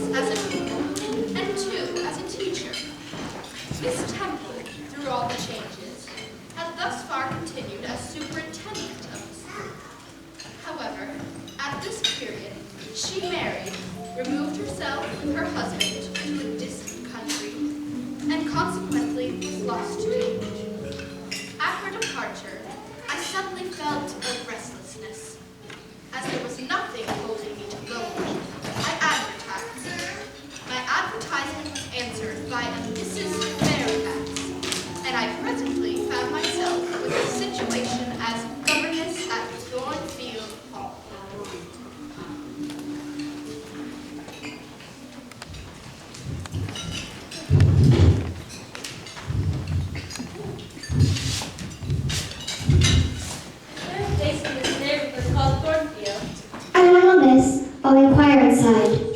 once as a pupil, and two as a teacher. Miss Temple, through all the changes, had thus far continued as superintendent of the school. However, at this period, she married, removed herself with her husband to a distant country, and consequently was lost to age. At her departure, I suddenly felt a restlessness. As there was nothing holding me to Lowell, I advertised. My advertisement was answered by a Mrs. Fairfax, and I presently found myself with a situation as governess at Thornfield Hall. I don't know, miss. I'll inquire inside.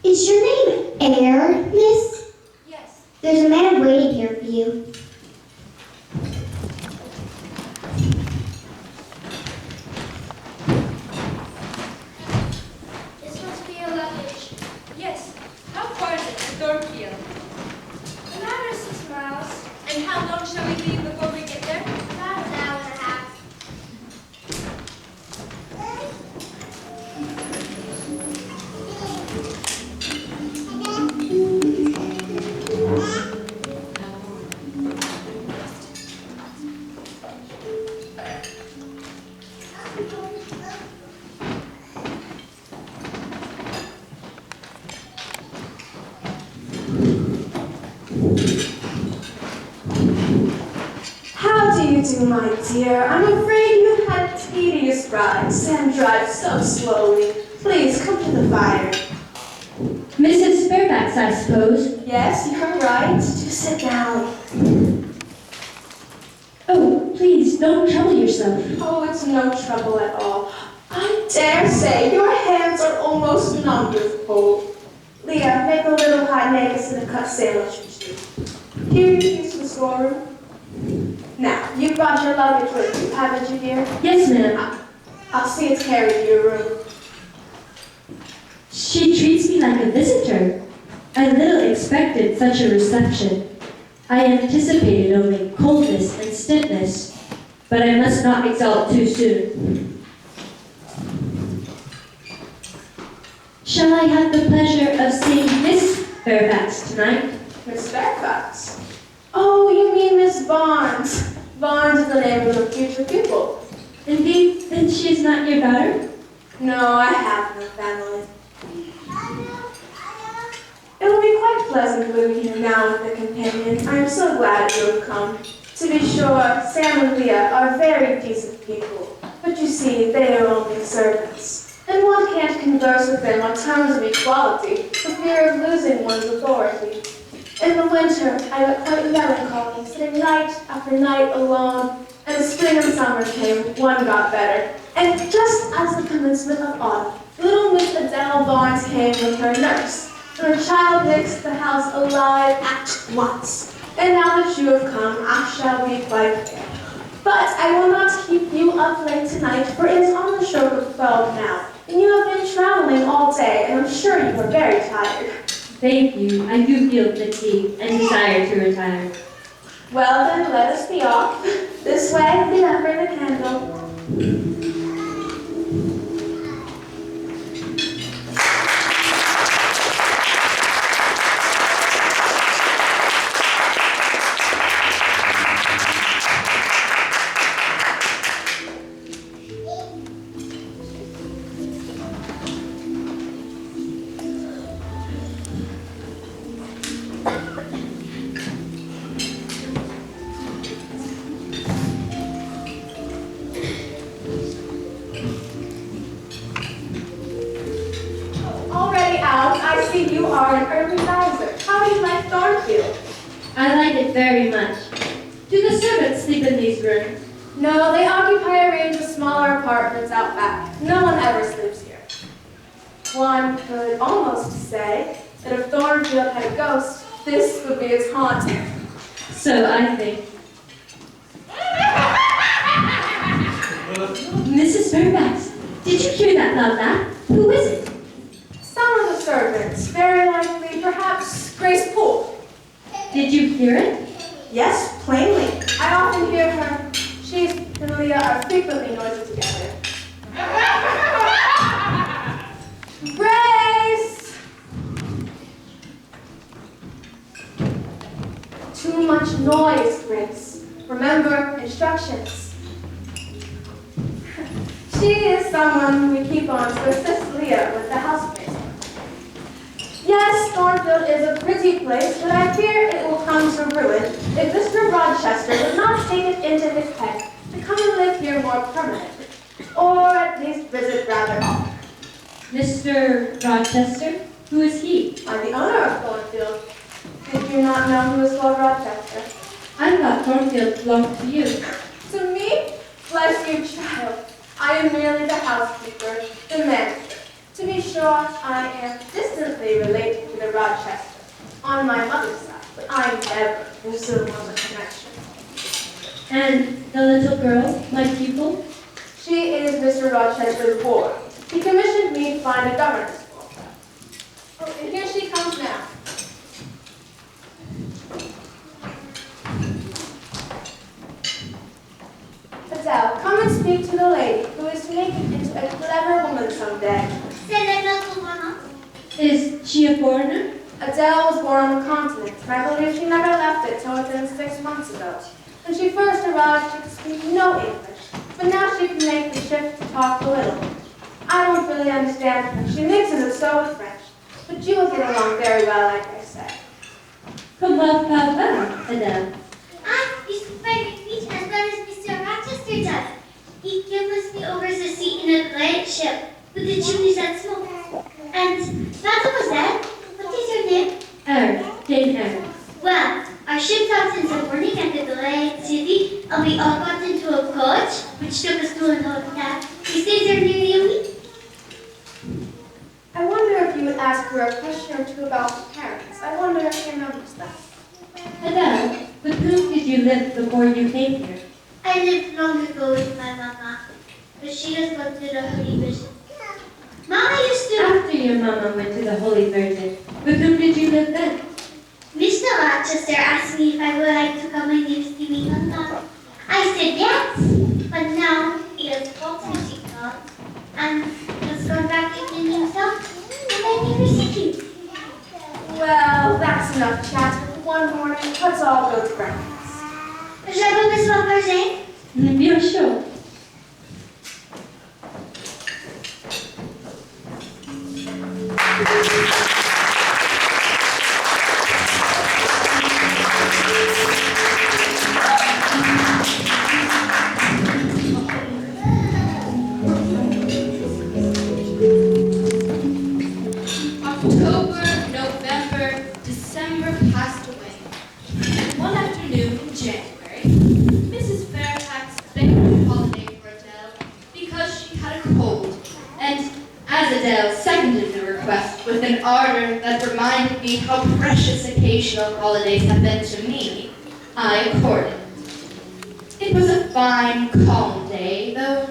Is your name Eyre, miss? Yes. There's a man waiting here for you. This must be your luggage. Yes. How far is it to Thornfield? A matter of 6 miles. And how long shall we be before we get there? About an hour and a half. How do you do, my dear? I'm afraid you've had a tedious ride. Sam drives so slowly. Please, come to the fire. Mrs. Fairfax, I suppose. Yes, you're right. Do sit down. Oh, please, don't trouble yourself. Oh, it's no trouble at all. I dare say your hands are almost numb with cold. Leah, make a little hot negus and a cut sandwich for you. Here, you use the storeroom. Now, you've brought your luggage with you, haven't you, dear? Yes, ma'am. I'll see it's carried to your room. She treats me like a visitor. I little expected such a reception. I anticipated only coldness and stiffness, but I must not exalt too soon. Shall I have the pleasure of seeing Miss Fairfax tonight? Miss Fairfax? Oh, you mean Miss Barnes. Barnes is the name of a future pupil. Indeed, then she is not your daughter? No, I have no family. It will be quite pleasant living here now with a companion. I am so glad you have come. To be sure, Sam and Leah are very decent people, but you see, they are only servants, and one can't converse with them on terms of equality for fear of losing one's authority. In the winter, I got quite melancholy, sitting night after night alone, and as spring and summer came, one got better. And just as the commencement of autumn, little Miss Adele Barnes came with her nurse, and the child makes the house alive at once. And now that you have come, I shall be quite fair. But I will not keep you up late tonight, for it is on the stroke of 12 now, and you have been traveling all day, and I'm sure you are very tired. Thank you. I do feel fatigued and desire to retire. Well then, let us be off. This way, Leah, bring the candle. You are an early riser. How do you like Thornfield? I like it very much. Do the servants sleep in these rooms? No, they occupy a range of smaller apartments out back. No one ever sleeps here. One could almost say that if Thornfield had a ghost, this would be its haunt. So I think. Mrs. Fairfax, did you hear that loud laugh? Who is it? Some of the servants, very likely, perhaps Grace Poole. Did you hear it? Yes, plainly. I often hear her. She and Leah are frequently noisy together. Grace! Too much noise, Grace. Remember instructions. She is someone we keep on to assist Leah with the housemaid. Yes, Thornfield is a pretty place, but I fear it will come to ruin if Mr. Rochester would not take it into his head to come and live here more permanently, or at least visit rather often. Mr. Rochester? Who is he? I'm the owner of Thornfield. Did you not know who is Lord Rochester? I thought Thornfield belonged to you. To me? Bless you, child. I am merely the housekeeper, the manager. To be sure, I am distantly related to the Rochester on my mother's side, but I never presume on the connection. And the little girl, my pupil? She is Mr. Rochester's ward. He commissioned me to find a governess for her. Oh, and here she comes now. Adele, come and speak to the lady who is to make it into a clever woman someday. Is she a foreigner? Adele was born on the continent, and I believe she never left it till within 6 months ago. When she first arrived, she could speak no English, but now she can make the shift to talk a little. I don't really understand her. She mixes it so with French, but you will get along very well, like I say. Comment va, Adele? You speak very English as well as Mr. Rochester does. He gives me over the sea in a great ship with the chimneys that smoke. And, Mademoiselle, what is your name? Eyre, Jane Eyre. Well, our ship docked in the morning at the great city, and we all got into a coach, which took us to an hotel. We stayed there nearly a week. I wonder if you would ask her a question or two about her parents. I wonder if she remembers that. Adele, with whom did you live before you came here? I lived long ago with my mama, but she has gone to the Holy Vision. Mama used to... After your mama went to the Holy Virgin, with whom did you live then? Mr. Rochester asked me if I would like to come and live with me on top. I said yes, but now he has called me she called, and has gone back again himself, and I never see him. Well, that's enough chat. One morning, let's all go to breakfast. J'avais besoin de manger. Bien sûr. October, November, December passed away. And one afternoon in January, Mrs. Fairfax begged a holiday for Adele because she had a cold. And as Adele seconded the request with an ardor that reminded me how precious occasional holidays have been to me, I accorded. It was a fine, calm day, though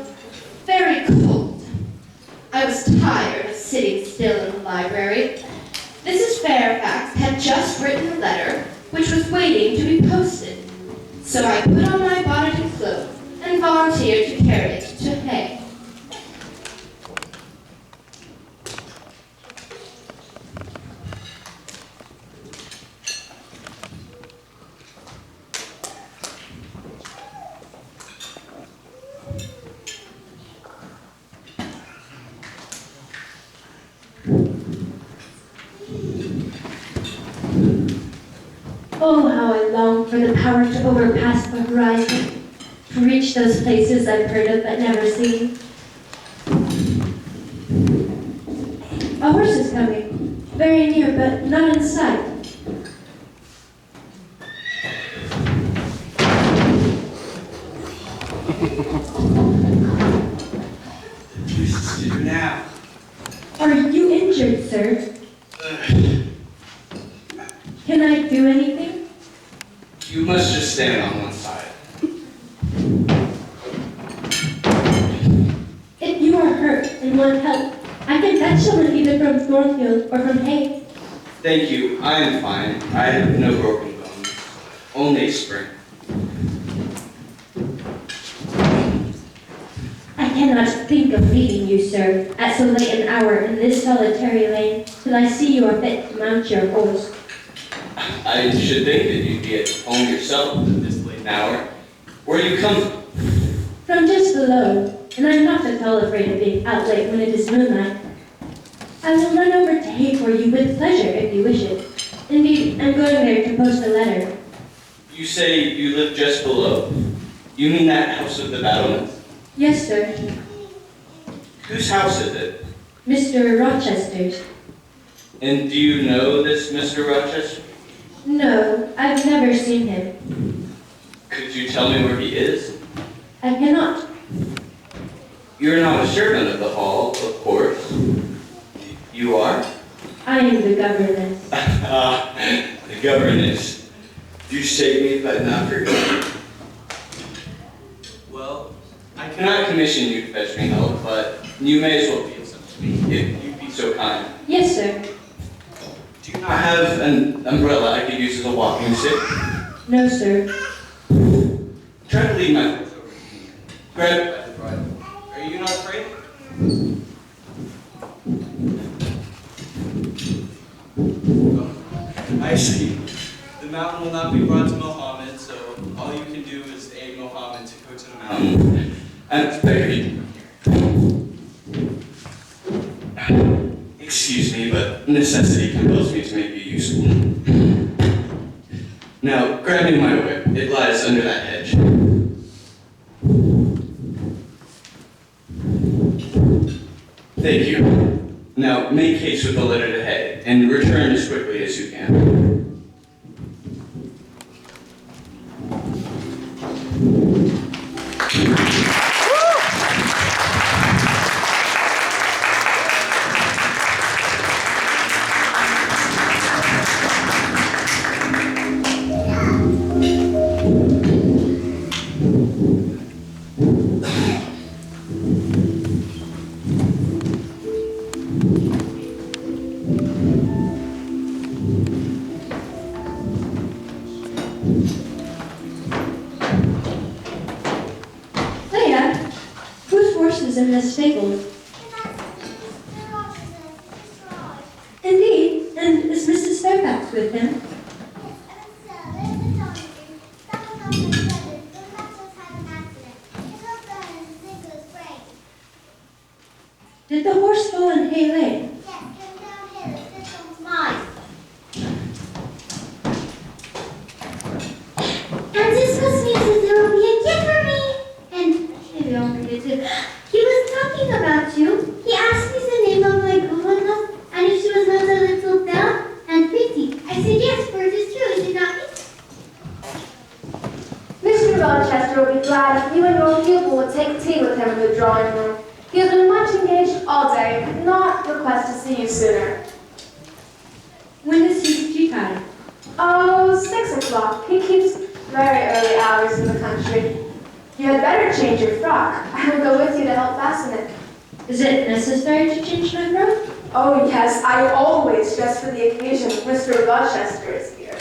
very cold. I was tired of sitting still in the library. Mrs. Fairfax had just written a letter which was waiting to be posted. So I put on my bonnet and cloak and volunteered to carry it to Hay. Oh, how I long for the power to overpass the horizon, to reach those places I've heard of but never seen. A horse is coming, very near but not in sight. Jesus, do now. Are you injured, sir? Can I do anything? You must just stand on one side. and want help, I can fetch someone either from Thornfield or from Hay. Thank you. I am fine. I have no broken bones. Only a sprain. I cannot think of leaving you, sir, at so late an hour in this solitary lane, till I see you are fit to mount your horse. I should think that you'd be at home yourself at this late an hour. Where do you come from? From just below, and I'm not at all afraid of being out late when it is moonlight. I will run over to Hay for you with pleasure if you wish it. Indeed, I'm going there to post a letter. You say you live just below. You mean that house with the battlements? Yes, sir. Whose house is it? Mr. Rochester's. And do you know this Mr. Rochester? No, I've never seen him. Could you tell me where he is? I cannot. You're not a servant of the hall, of course. You are? I am the governess. The governess. You saved me if I'd not forgotten. Well, I cannot commission you to fetch me help, but you may as well be of some to me, if you'd be so kind. Yes, sir. Do you not have an umbrella I could use as a walking stick? No, sir. Try to lead my horse over. Grab it by the bridle. Are you not afraid? Oh, I see. The mountain will not be brought to Mohammed, so all you can do is aid Mohammed to go to the mountain. And it's buried. Excuse me, but necessity compels me to make you useful. Now, grab me my whip. It lies under that hedge. Thank you. Now, make haste with the letter to Hay, and return as quickly as you can. Leia, whose horse is in this stable? Indeed, and is Mrs. Fairfax with him? Did the horse fall in Hay Lane? Francisco means that there will be a gift for me. And maybe I'll forget to. He was talking about you. He asked me the name of my governess and if she was not a little belle and pretty. I said yes, for it is true, is it not? Mr. Rochester will be glad if you and your pupil will take tea with him in the drawing room. He has been much engaged all day and could not request to see you sooner. When is his tea time? Oh, 6 o'clock. He keeps very early hours in the country. You had better change your frock. I will go with you to help fasten it. Is it necessary to change my frock? Oh, yes, I always dress for the occasion when Mr. Rochester is here.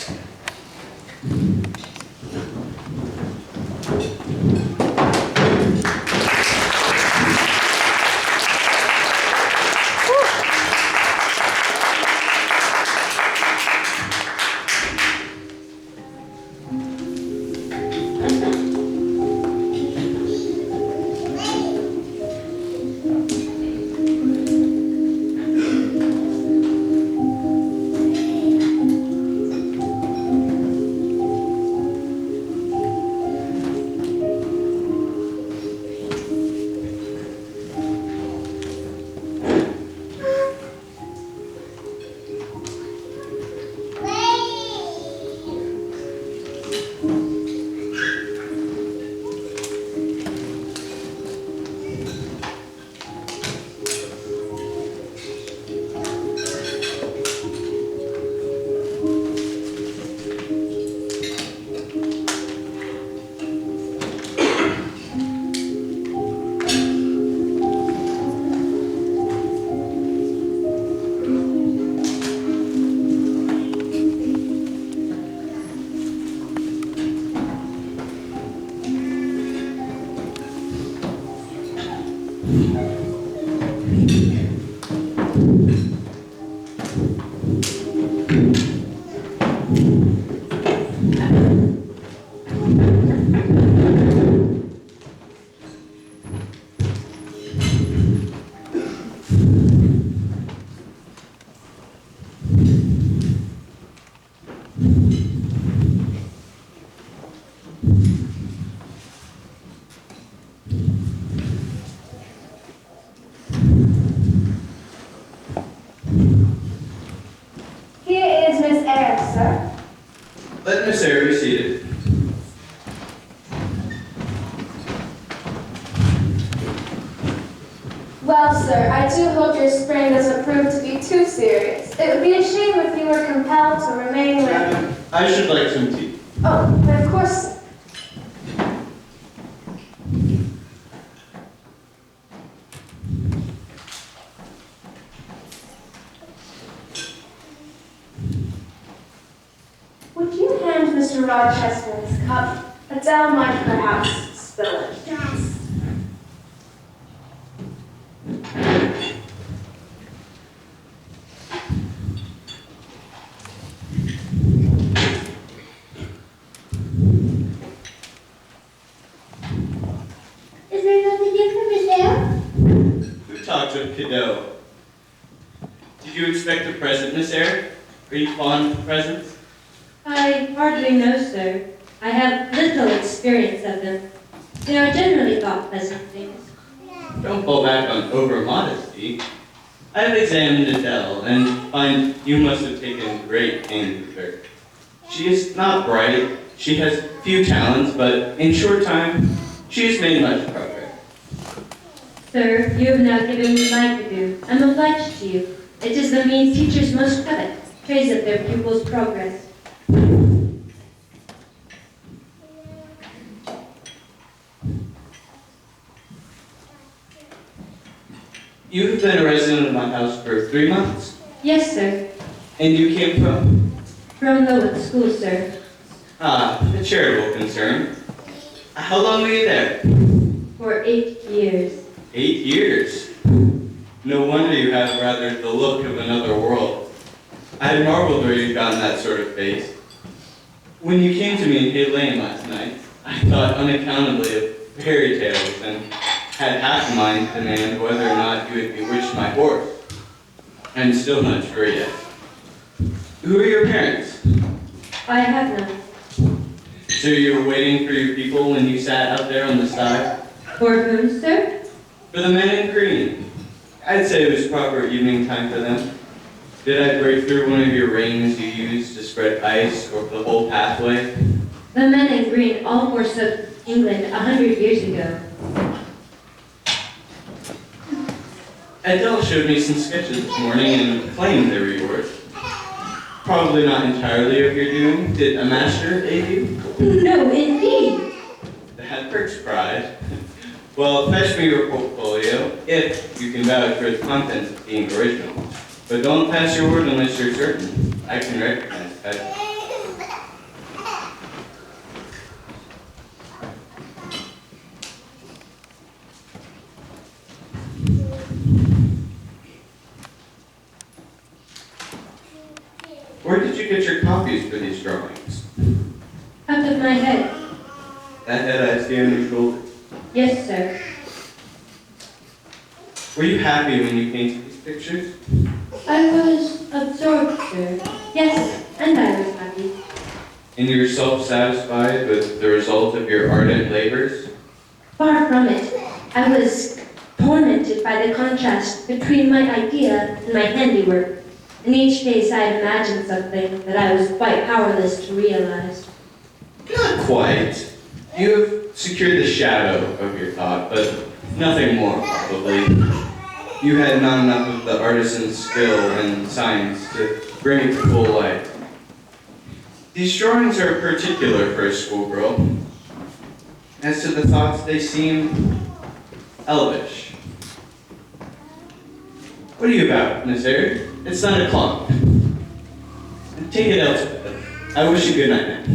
Here is Miss Eyre, sir. Let Miss Eyre be seated. Well, sir, I do hope your sprain doesn't prove to be too serious. It would be a shame if you were compelled to remain with... Madam, I should like some tea. Oh, but of course, sir. Would you hand Mr. Rochester his cup? Adele might perhaps spill it. Yes. Is there nothing different, Miss Eyre? Who talks of Cadeau? Did you expect a present, Miss Eyre? Are you fond of presents? I hardly know, sir. I have little experience of them. They are generally thought pleasant things. Don't fall back on over-modesty. I have examined Adele and find you must have taken great pains with her. She is not bright, she has few talents, but in short time, she has made much progress. Sir, you have now given me my due. I'm obliged to you. It is the means teachers most covet, praise of their pupils' progress. You have been a resident of my house for 3 months, Yes, sir. and you came from? From Lowood School, sir. A charitable concern. How long were you there? For 8 years. 8 years. No wonder you have rather the look of another world. I had marveled where you'd gotten that sort of face. When you came to me in Hay Lane last night, I thought unaccountably of fairy tales and had half a mind to demand whether or not you had bewitched my horse. I'm still not sure yet. Who are your parents? I have none. So you were waiting for your people when you sat out there on the side? For whom, sir? For the men in green. I'd say it was proper evening time for them. Did I break through one of your rings you used to spread ice over the whole pathway? The men in green all forsook England 100 years ago. Adele showed me some sketches this morning and claimed they were yours. Probably not entirely of your doing. Did a master aid you? No, indeed. That perks pride. Well, fetch me your portfolio, if you can vouch for its contents being original. But don't pass your word unless you're certain. I can recognize that. Where did you get your copies for these drawings? Out of my head. That head I see on your shoulder. Yes, sir. Were you happy when you painted these pictures? I was absorbed, sir. Yes, and I was happy. And you're self-satisfied with the result of your ardent labors? Far from it. I was tormented by the contrast between my idea and my handiwork. And each case I had imagined something that I was quite powerless to realize. Not quite. You have secured the shadow of your thought, but nothing more, probably. You had not enough of the artisan's skill and science to bring it to full light. These drawings are particular for a schoolgirl. As to the thoughts, they seem elvish. What are you about, Miss Eyre? It's 9 o'clock. Take it elsewhere. I wish you good night, ma'am.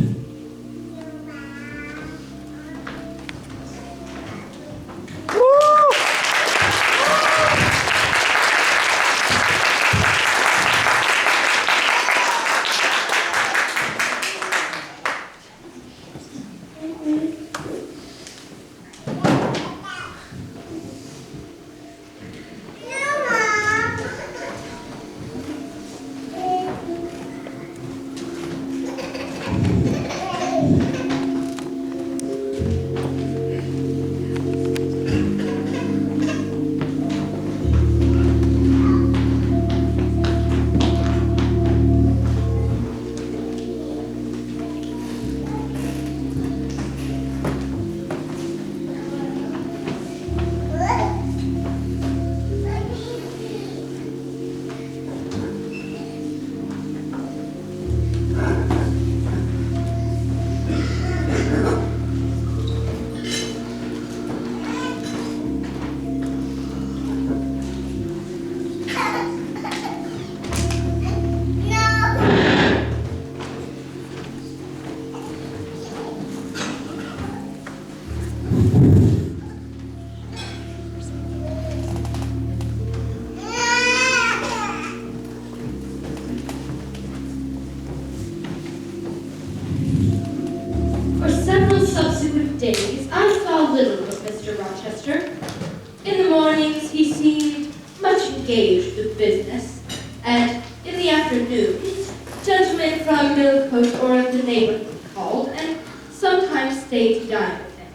engaged with business, and in the afternoons, gentlemen from Millcote or of the neighborhood called, and sometimes stayed to dine with him.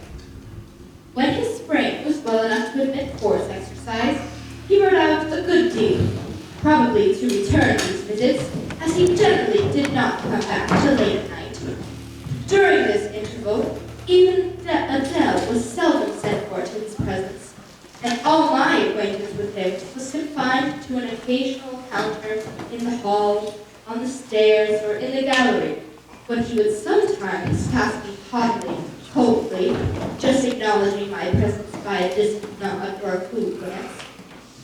When his brain was well enough to admit horse exercise, he rode out a good deal, probably to return these visits, as he generally did not come back till late at night. During this interval, even Adele was seldom sent for to his presence, and all my acquaintance with him was confined to an occasional encounter in the hall, on the stairs, or in the gallery, when he would sometimes pass me haughtily, coldly, just acknowledging my presence by a distant nod or a cool glance,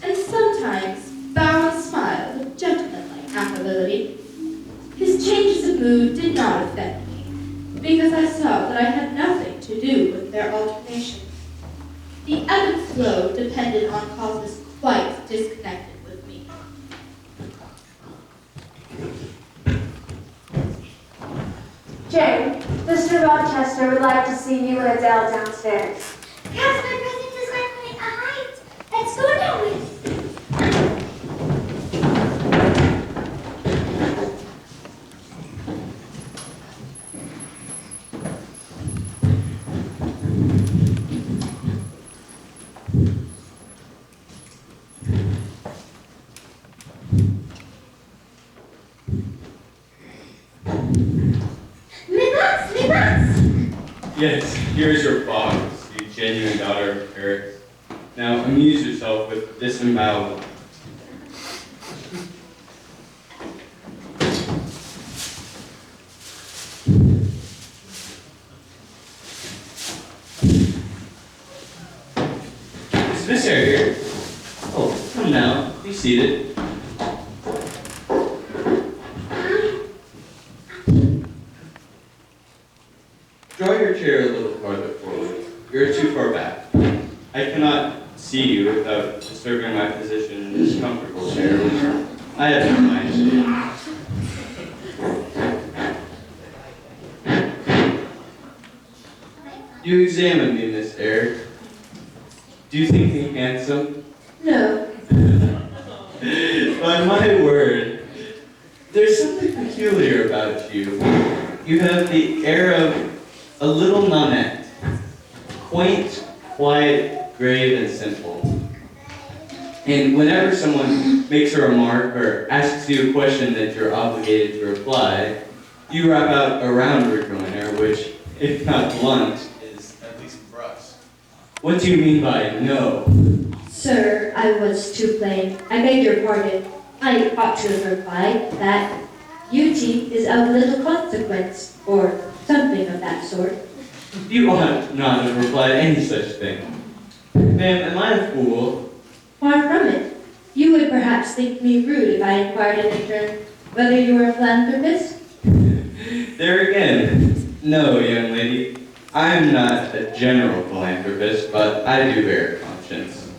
and sometimes bow and smile with gentlemanlike affability. His changes of mood did not offend me, because I saw that I had nothing to do with their alternation. The ebb and flow depended on causes quite disconnected with me. Jane, Mr. Rochester would like to see you and Adele downstairs. Yes, my present is going to be a height. Let's go now, miss. Yes, here's your box, you genuine daughter of Paris. Now amuse yourself with disembowelment. Is Miss Eyre here? Oh, come now, be seated. Draw your chair a little farther forward. You're too far back. I cannot see you without disturbing my position in this comfortable chair. I have no mind to do. You examine me, Miss Eyre. Do you think me handsome? No, By my word, there's something peculiar about you. You have the air of a little nonette, quaint, quiet, grave, and simple. And whenever someone makes a remark or asks you a question that you're obligated to reply, you rap out a round rejoinder, which, if not blunt, is at least brusque. What do you mean by no? sir, I was too plain. I beg your pardon. I ought to have replied that beauty is of little consequence, or something of that sort. You ought not have replied any such thing. Ma'am, am I a fool? Far from it. You would perhaps think me rude if I inquired in return whether you were a philanthropist? There again. No, young lady. I am not a general philanthropist, but I do bear a conscience.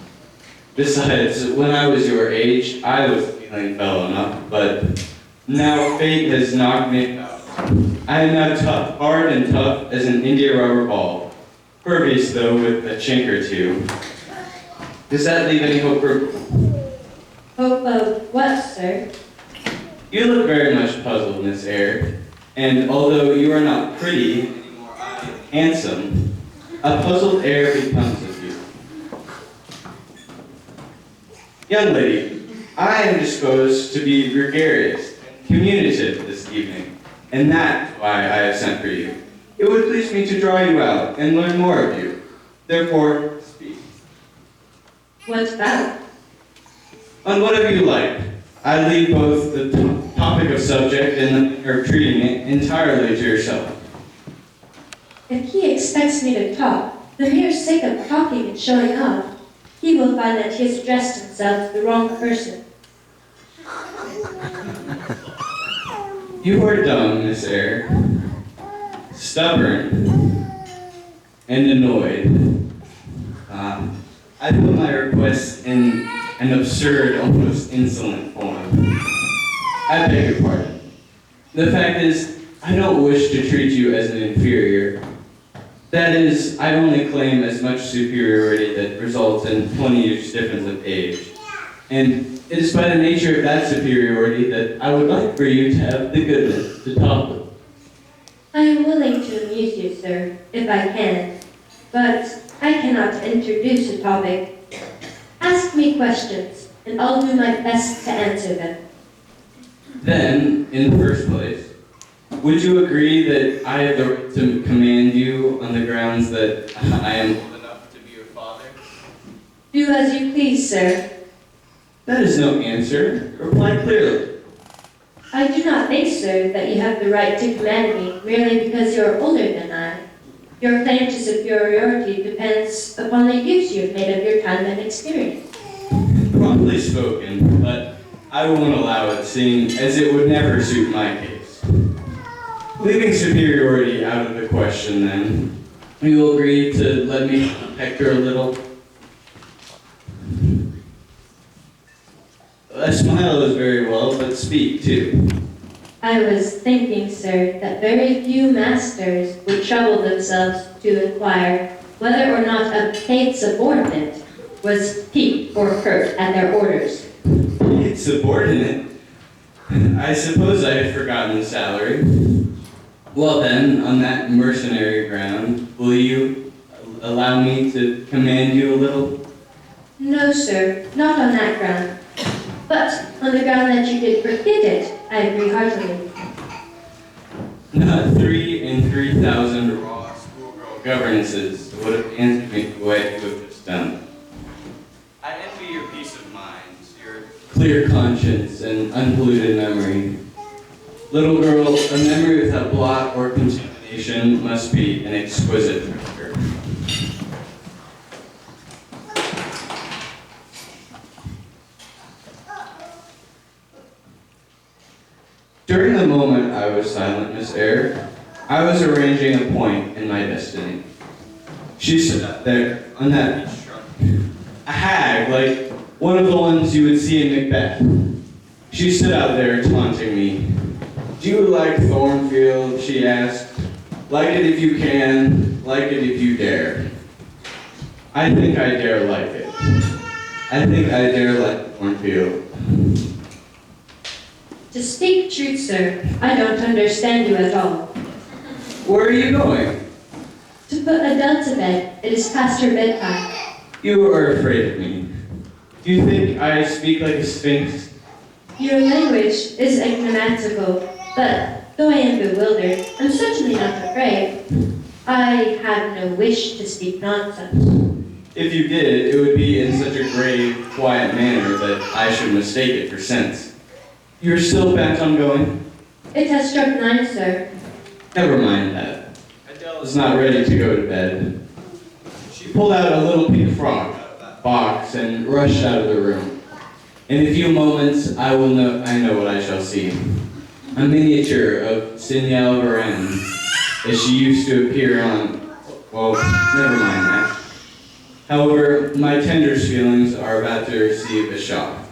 Besides, when I was your age, I was feeling well enough, but now fate has knocked me out. I am now tough, hard and tough as an India rubber ball. Pervious, though, with a chink or two. Does that leave any hope for... Hope of what, sir? You look very much puzzled, Miss Eyre. And although you are not pretty, anymore handsome, a puzzled air becomes of you. Young lady, I am disposed to be gregarious and communicative this evening, and that's why I have sent for you. It would please me to draw you out and learn more of you. Therefore, speak. What's that? On whatever you like. I leave both the topic of subject and the manner of treating it entirely to yourself. If he expects me to talk, the mere sake of talking and showing off, he will find that he has addressed himself to the wrong person. You are dumb, Miss Eyre, stubborn, and annoyed. I put my request in an absurd, almost insolent form. I beg your pardon. The fact is, I don't wish to treat you as an inferior. That is, I only claim as much superiority that results in 20 years difference of age. And it is by the nature of that superiority that I would like for you to have the goodness to talk with. I am willing to amuse you, sir, if I can, but I cannot introduce a topic. Ask me questions, and I'll do my best to answer them. Then, in the first place, would you agree that I have the right to command you on the grounds that I am old enough to be your father? Do as you please, sir. That is no answer. Reply clearly. I do not think, sir, that you have the right to command me merely because you are older than I. Your claim to superiority depends upon the use you have made of your time and experience. Properly spoken, but I won't allow it, seeing as it would never suit my case. Leaving superiority out of the question, then, you will agree to let me hector a little? A smile is very well, but speak too. I was thinking, sir, that very few masters would trouble themselves to inquire whether or not a paid subordinate was piqued or hurt at their orders. Paid subordinate? I suppose I had forgotten the salary. Well then, on that mercenary ground, will you allow me to command you a little? No, sir, not on that ground. But on the ground that you did forget it, I agree heartily. Not 3 in 3,000 raw schoolgirl governesses would have answered me the way you have just done. I envy your peace of mind, your clear conscience and unpolluted memory. Little girl, a memory without blot or contamination must be an exquisite treasure. During the moment I was silent, Miss Eyre, I was arranging a point in my destiny. She stood up there on that beach trunk, a hag like one of the ones you would see in Macbeth. She stood out there taunting me. "Do you like Thornfield?" she asked. "Like it if you can, like it if you dare." I think I dare like it. I think I dare like Thornfield. To speak truth, sir, I don't understand you at all. Where are you going? To put Adele to bed, it is past her bedtime. You are afraid of me. Do you think I speak like a sphinx? Your language is enigmatical, but though I am bewildered, I'm certainly not afraid. I have no wish to speak nonsense. If you did, it would be in such a grave, quiet manner that I should mistake it for sense. You're still bent on going? It has struck 9, sir. Never mind that. Adele is not ready to go to bed. She pulled out a little pink frog out of that box and rushed out of the room. In a few moments, I know what I shall see. A miniature of Signal Varenne, as she used to appear on, well, never mind that. However, my tenderest feelings are about to receive a shock.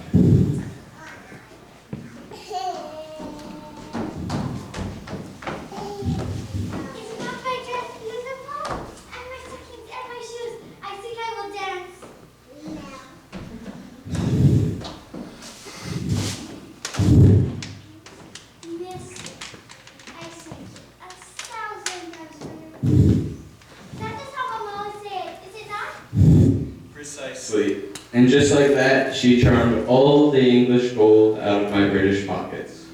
Precisely. And just like that, she charmed all the English gold out of my British pockets.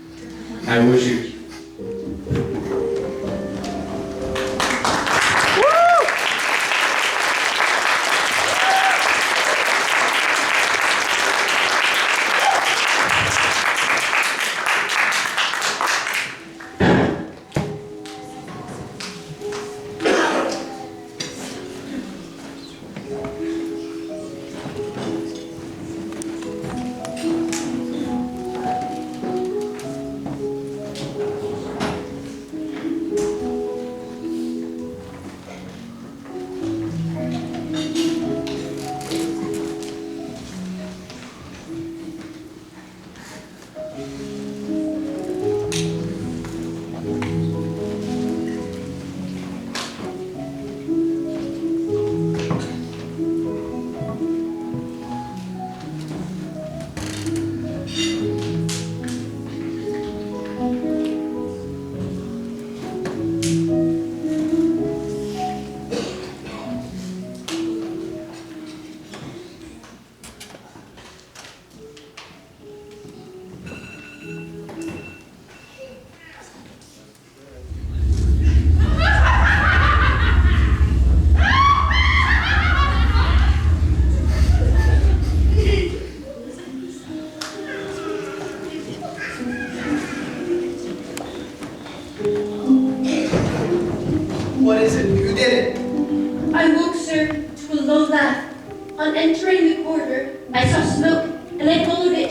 I wish you...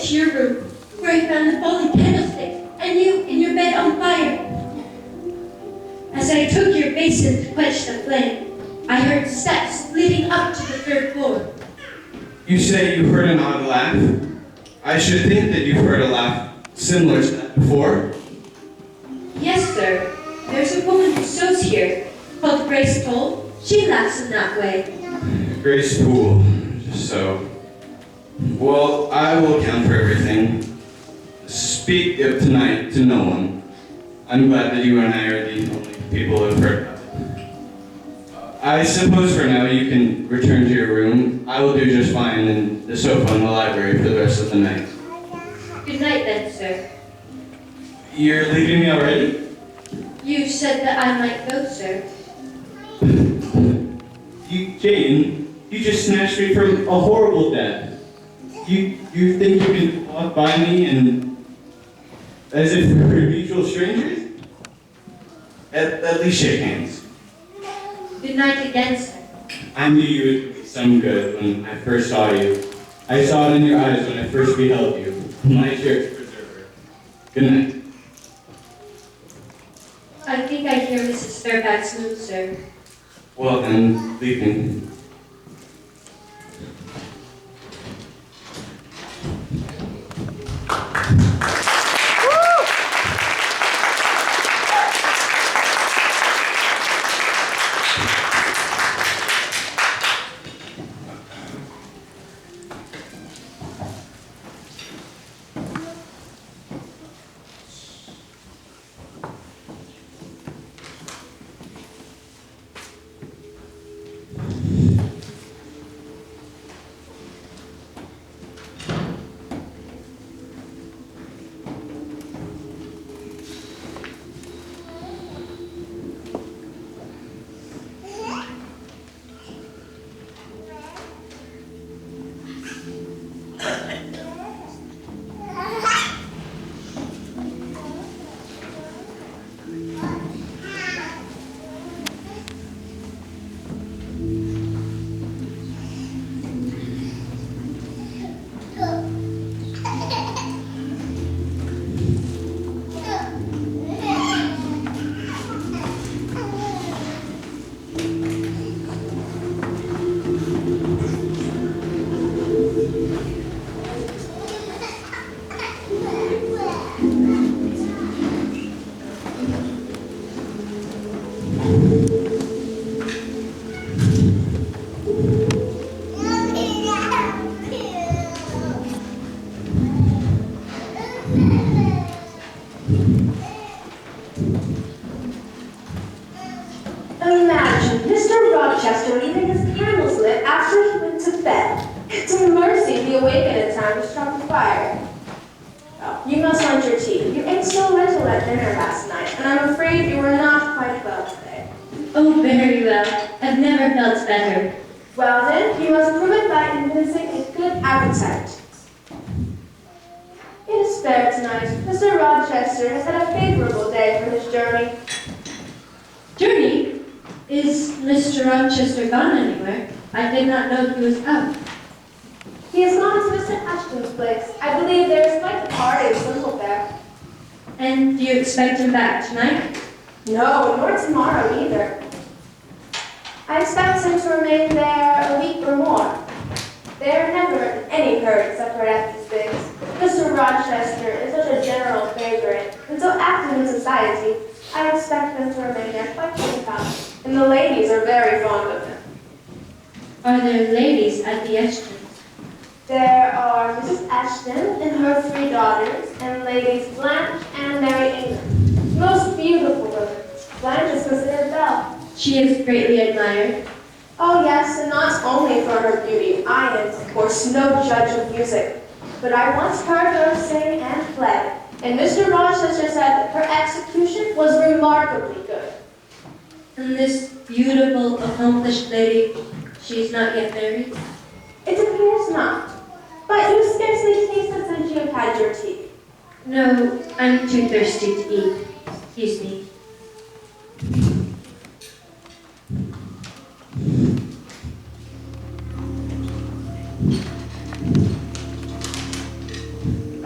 to your room, where I found the fallen candlestick, and you in your bed on fire. As I took your basin to quench the flame, I heard steps leading up to the third floor. You say you heard an odd laugh? I should think that you've heard a laugh similar to that before. Yes, sir. There's a woman who sews here, called Grace Toll. She laughs in that way. Grace Poole, just so. Well, I will account for everything. Speak of tonight to no one. I'm glad that you and I are the only people who have heard about it. I suppose for now you can return to your room. I will do just fine in the sofa in the library for the rest of the night. Good night then, sir. You're leaving me already? You said that I might go, sir. Jane, you just snatched me from a horrible death. You think you can walk by me and as if we were mutual strangers? At least shake hands. Good night again, sir. I knew you would be some good when I first saw you. I saw it in your eyes when I first beheld you. My cherished preserver. Good night. I think I hear Mrs. Fairfax move, sir. Well then, leave me. Imagine Mr. Rochester leaving his candles lit after he went to bed. To mercy, he awakened in time to start the fire. Oh, you must want your tea. You ate so little at dinner last night, and I'm afraid you were not quite well today. Oh, very well. I've never felt better. Well then, you must prove it by evincing a good appetite. It is fair tonight. Mr. Rochester has had a favorable day for his journey. Journey? Is Mr. Rochester gone anywhere? I did not know he was out. He has gone to Mr. Ashton's place. I believe there is quite a party assembled there. And do you expect him back tonight? No, nor tomorrow either. I expect him to remain there a week or more. They are never in any hurry except for at these things. Mr. Rochester is such a general favorite, and so active in society, I expect him to remain there quite some time. And the ladies are very fond of him. Are there ladies at the Eshtons? There are Mrs. Ashton and her 3 daughters, and Ladies Blanche and Mary Ingham. Most beautiful women. Blanche is considered belle. She is greatly admired. Oh yes, and not only for her beauty. I am, of course, no judge of music. But I once heard her sing and play, and Mr. Rochester said that her execution was remarkably good. And this beautiful, accomplished lady, she's not yet married? It appears not. But you scarcely tasted since you have had your tea. No, I'm too thirsty to eat. Excuse me.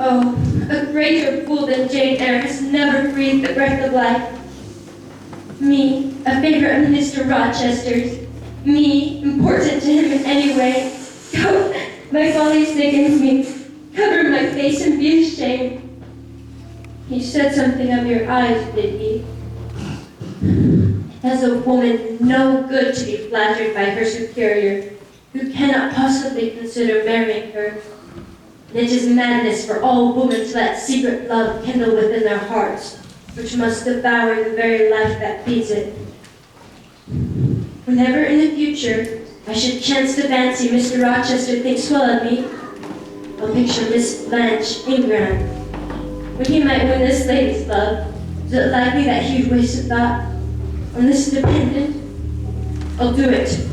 Oh, a greater fool than Jane Eyre has never breathed the breath of life. Me, a favorite of Mr. Rochester's. Me, important to him in any way. Oh, my folly sickens me. Cover my face in view shame. He said something of your eyes, did he? As a woman, no good to be flattered by her superior, who cannot possibly consider marrying her. And it is madness for all women to let secret love kindle within their hearts, which must devour the very life that feeds it. Whenever in the future I should chance to fancy Mr. Rochester thinks well of me, I'll picture Miss Blanche Ingram. When he might win this lady's love, is it likely that he would waste a thought on this dependent? I'll do it.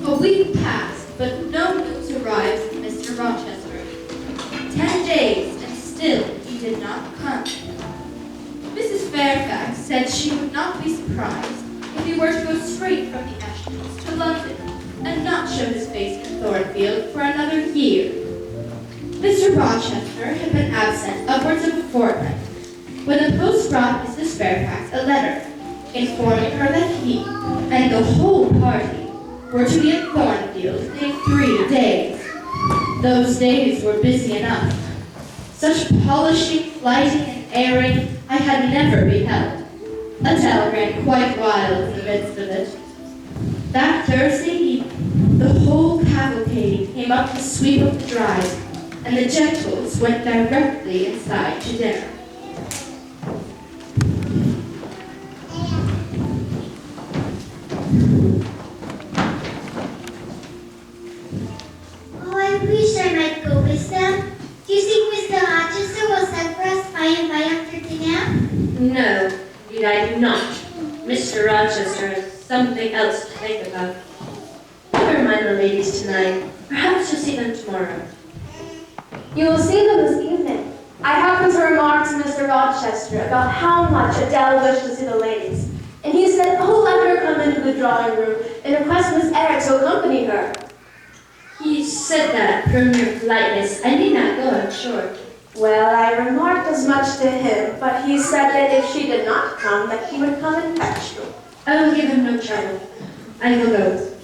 A week passed, but no news arrived from Mr. Rochester. 10 days, and still he did not come. Mrs. Fairfax said she would not be surprised if he were to go straight from the Ashtons to London and not show his face in Thornfield for another year. Mr. Rochester had been absent upwards of a fortnight when the post brought Mrs. Fairfax a letter informing her that he and the whole party were to be at Thornfield in 3 days. Those days were busy enough. Such polishing, lighting, and airing I had never beheld. Adele ran quite wild in the midst of it. That Thursday evening, the whole cavalcade came up to sweep up the drive, and the gentles went directly inside to dinner. Oh, I wish I might go with them. Do you think Mr. Rochester will send for us by and by after dinner? No, indeed I do not. Mr. Rochester has something else to think about. Never mind the ladies tonight. Perhaps you'll see them tomorrow. You will see them this evening. I happened to remark to Mr. Rochester about how much Adele wished to see the ladies, and he said, oh, let her come into the drawing room and request Miss Eyre to accompany her. He said that from your politeness. I need not go, I'm sure. Well, I remarked as much to him, but he said that if she did not come, that he would come and fetch you. I will give him no trouble. I will go.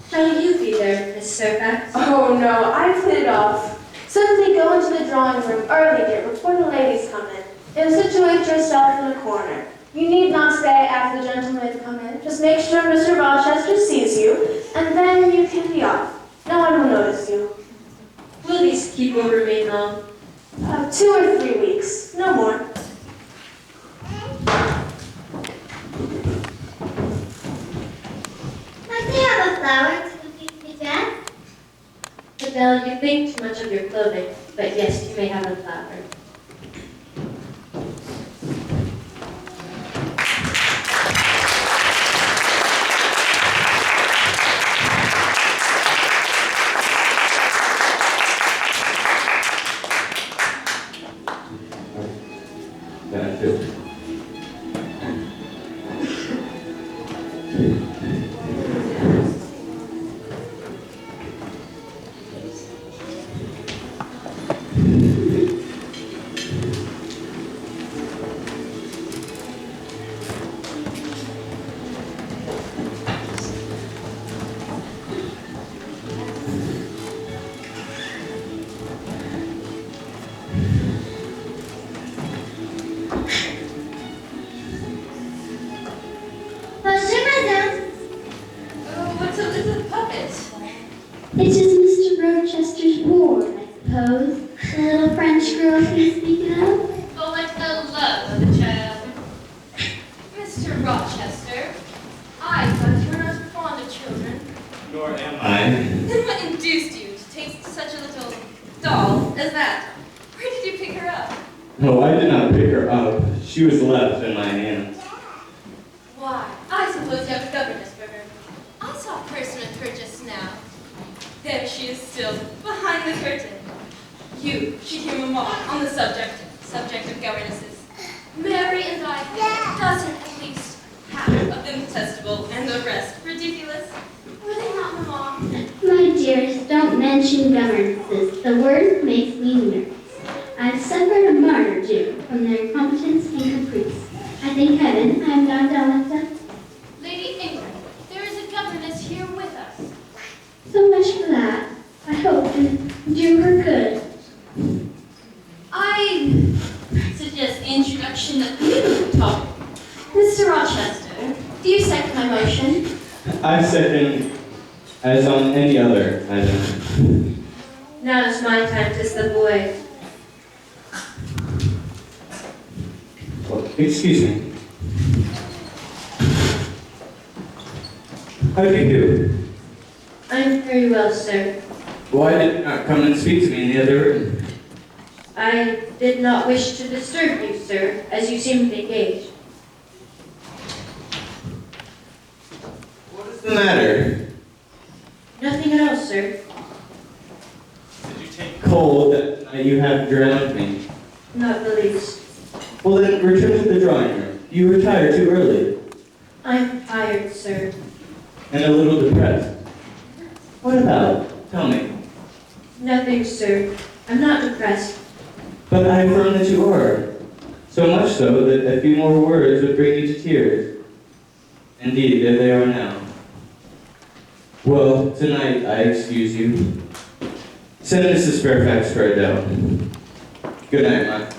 Shall you be there, Miss Fairfax? Oh, no, I put it off. Simply go into the drawing room early, dear, before the ladies come in, and situate yourself in a corner. You need not stay after the gentlemen have come in. Just make sure Mr. Rochester sees you, and then you can be off. No one will notice you. Will these people remain long? 2 or 3 weeks, no more. Might they have a flower to complete the dress? Adele, you think too much of your clothing, but yes, you may have a flower. That's it. Bonjour, madame. Oh, what's up with the puppet? It's just Mr. Rochester's ward, I suppose. The little French girl he's speaking of. Oh, like the love of the child. Mr. Rochester, I thought you were not fond of children. Nor am I. Then what induced you to take such a little doll as that? Where did you pick her up? No, I did not pick her up. She was left in my hands. Why, You became a mom on the subject of governesses. Mary and I had a dozen at least. Half of them detestable and the rest ridiculous. Were they not, Mamma? My dearest, don't mention governesses. The word makes me nervous. I've suffered a martyrdom from their incompetence and caprice. I thank heaven I am not done with them. Lady Eyre, there is a governess here with us. So much for that. I hope to do her good. I suggest the introduction of new topic. Mr. Rochester, do you second my motion? I second, as on any other item. Now is my time to slip away. Well, excuse me. How do you do? I'm very well, sir. Why did you not come and speak to me in the other room? I did not wish to disturb you, sir, as you seemed engaged. What is the matter? Nothing at all, sir. Did you take cold that night you have drowned me? Not the least. Well then, return to the drawing room. You retired too early. I'm tired, sir. And a little depressed. What about? Tell me. Nothing, sir. I'm not depressed. But I affirm that you are. So much so that a few more words would bring you to tears. Indeed, there they are now. Well, tonight I excuse you. Send Mrs. Fairfax for Adele. Good night, Mike.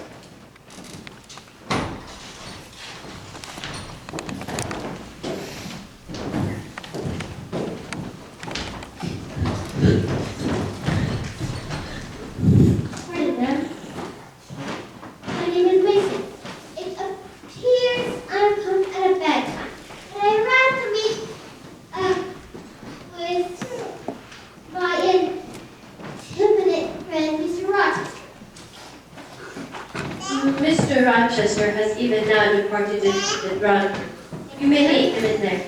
Pardon them. My name is Mason. It appears I'm home at a bad time. And I ran to meet with my intimate friend, Mr. Rochester. Mr. Rochester has even now departed into the drawing room. You may meet him in there.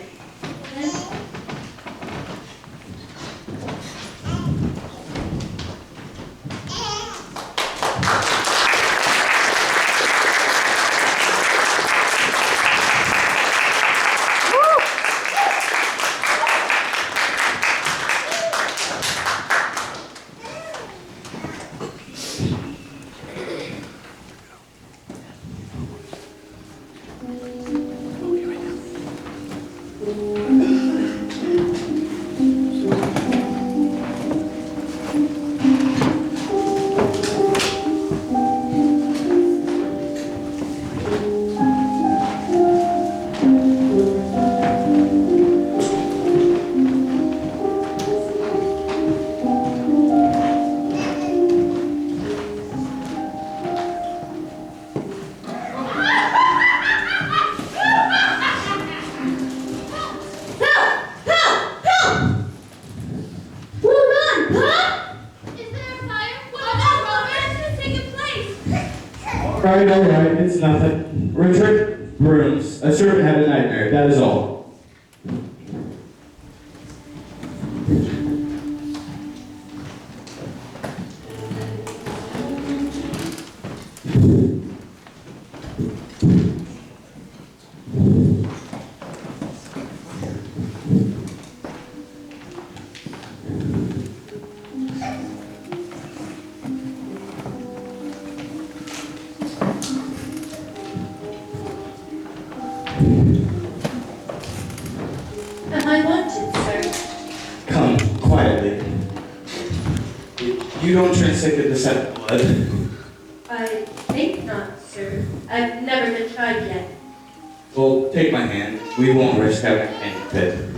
All right, it's nothing. Return rooms. A servant had a nightmare, that is all. Am I wanted, sir? Come, quietly. You don't turn sick at the scent of blood. I think not, sir. I've never been tried yet. Well, take my hand. We won't risk having a pain fit.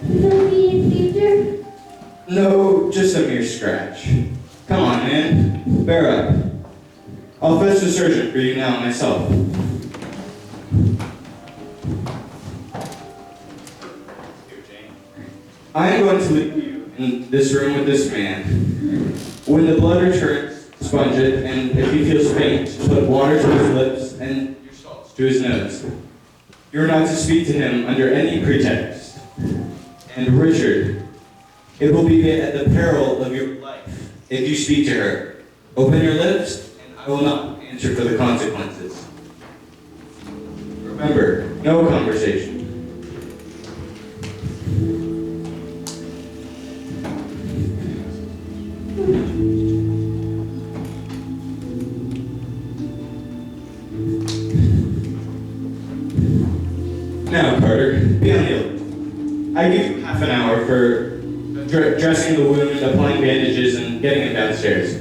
No meeting, teacher? No, just a mere scratch. Come on, man. Bear up. I'll fetch the surgeon for you now myself. I am going to leave you in this room with this man. When the blood returns, sponge it, and if he feels faint, put water to his lips and your salts to his nose. You are not to speak to him under any pretext. And Richard, it will be at the peril of your life if you speak to her. Open your lips, and I will not answer for the consequences. Remember, no conversation. Now, Carter, be on the alert. I give you half an hour for dressing the wound, applying bandages, and getting him downstairs.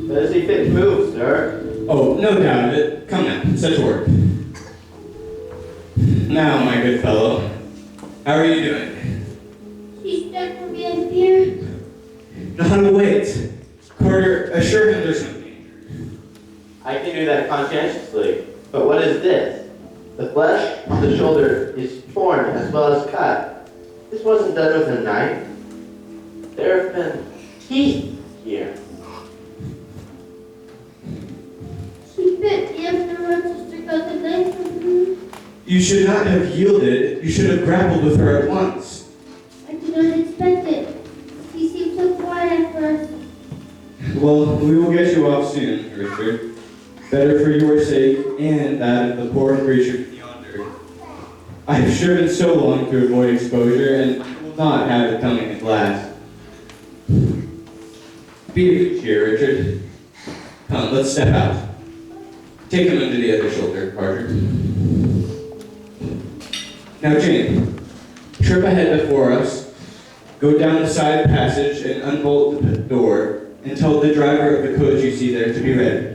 Does he fit to move, sir? Oh, no doubt of it. Come now, set to work. Now, my good fellow, how are you doing? She's definitely in here. Not to wait. Carter, assure him there's no danger. I can do that conscientiously. But what is this? The flesh on the shoulder is torn as well as cut. This wasn't done with a knife. There have been teeth here. She bit me after Rochester got the knife from her. You should not have yielded. You should have grappled with her at once. I did not expect it. She seemed so quiet at first. Well, we will get you off soon, Richard. Better for your sake and that of the poor creature yonder. I have striven so long to avoid exposure, and I will not have it coming at last. Be good cheer, Richard. Come, let's step out. Take him under the other shoulder, Carter. Now, Jane, trip ahead before us, go down the side passage and unbolt the door, and tell the driver of the coach you see there to be ready.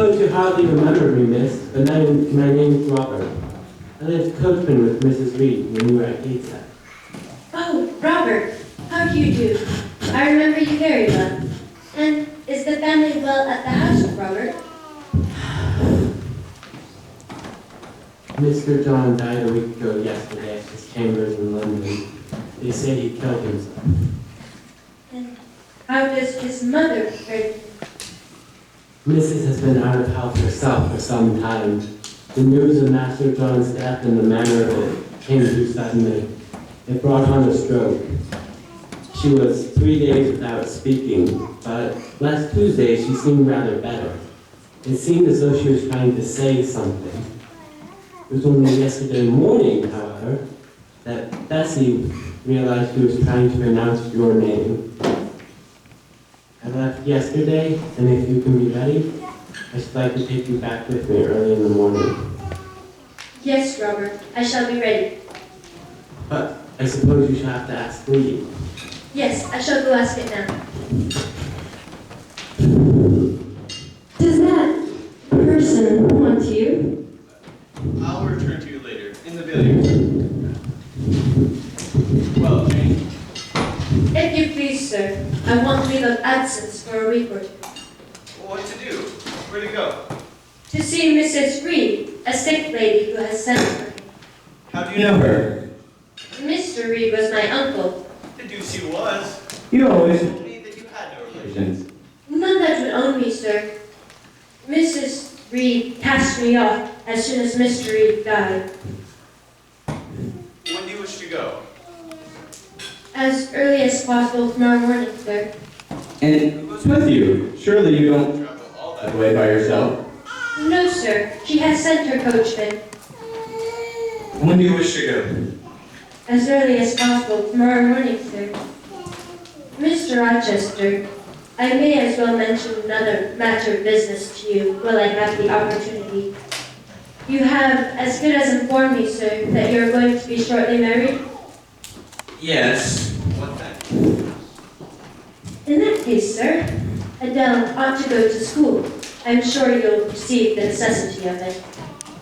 You hardly remember me, miss, but my name's Robert. I lived coachman with Mrs. Reed when you were at Gateshead. Oh, Robert, how do you do? I remember you very well. And is the family well at the house, Robert? Mr. John died a week ago yesterday at his chambers in London. They say he killed himself. And how does his mother fare? Mrs. has been out of health herself for some time. The news of Master John's death and the manner of it came too suddenly. It brought on a stroke. She was 3 days without speaking, but last Tuesday she seemed rather better. It seemed as though she was trying to say something. It was only yesterday morning, however, that Bessie realized she was trying to pronounce your name. I left yesterday, and if you can be ready, I should like to take you back with me early in the morning. Yes, Robert, I shall be ready. But I suppose you shall have to ask leave. Yes, I shall go ask it now. Does that person want you? I'll return to you later, in the billiards room. Well, Jane, If you please, sir, I want leave of absence for a week or two. what to do? Where to go? To see Mrs. Reed, a sick lady who has sent for me. How do you know her? Mr. Reed was my uncle. The deuce you was. You always told me that you had no relations. None that would own me, sir. Mrs. Reed cast me off as soon as Mr. Reed died. When do you wish to go? As early as possible tomorrow morning, sir. And who goes with you? Surely you don't travel all that way by yourself. No, sir. She has sent her coachman. When do you wish to go? As early as possible tomorrow morning, sir. Mr. Rochester, I may as well mention another matter of business to you while I have the opportunity. You have as good as informed me, sir, that you are going to be shortly married. Yes. What then? In that case, sir, Adele ought to go to school. I'm sure you'll perceive the necessity of it.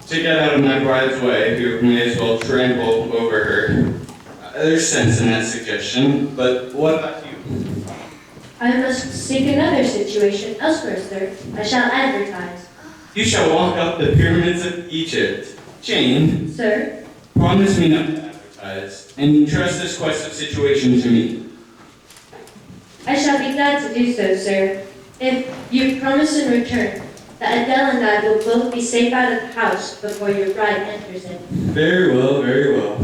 To get out of my bride's way, you may as well trample over her. There's sense in that suggestion, but what about you? I must seek another situation elsewhere, sir. I shall advertise. You shall walk up the pyramids of Egypt. Jane, Sir, promise me not to advertise, and trust this quest of situation to me. I shall be glad to do so, sir, if you promise in return that Adele and I will both be safe out of the house before your bride enters it. Very well, very well.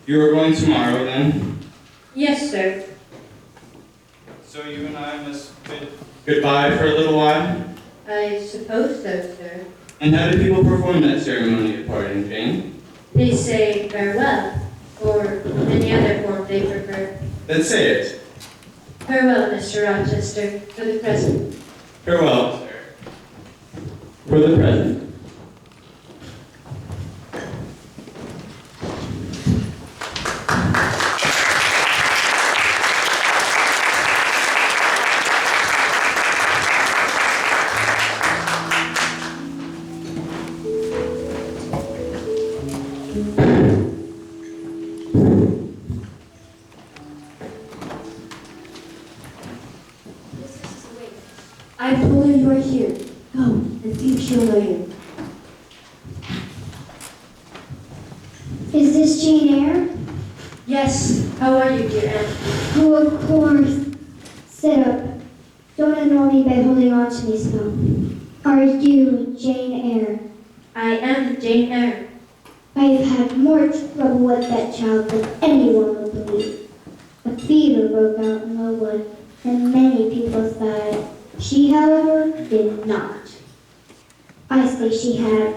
You are going tomorrow, then? Yes, sir. So you and I must bid goodbye for a little while? I suppose so, sir. And how do people perform that ceremony of parting, Jane? They say farewell, or any other form they prefer. Then say it. Farewell, Mr. Rochester, for the present. Farewell, sir. For the present. I told her you are here. Go and see if she'll know you. Is this Jane Eyre? Yes, how are you, dear Aunt? Oh, of course. Sit up. Don't annoy me by holding on to me so. Are you Jane Eyre? I am Jane Eyre. I've had more trouble with that child than anyone would believe. A fever broke out in the wood, and many people died. She, however, did not. I say she had.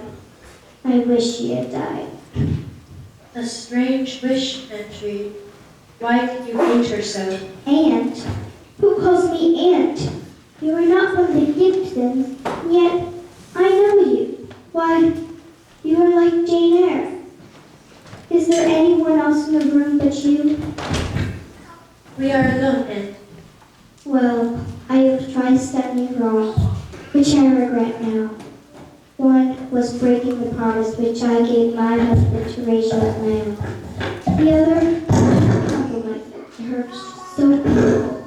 I wish she had died. A strange wish, Aunt Reed. Why did you hate her so? Aunt? Who calls me aunt? You are not from the Gibsons, yet I know you. Why, you are like Jane Eyre. Is there anyone else in the room but you? We are alone, Aunt. Well, I have tried to set me wrong, which I regret now. One was breaking the promise which I gave my husband to Rachel at Lamb. The other, compromise. It hurts so bad.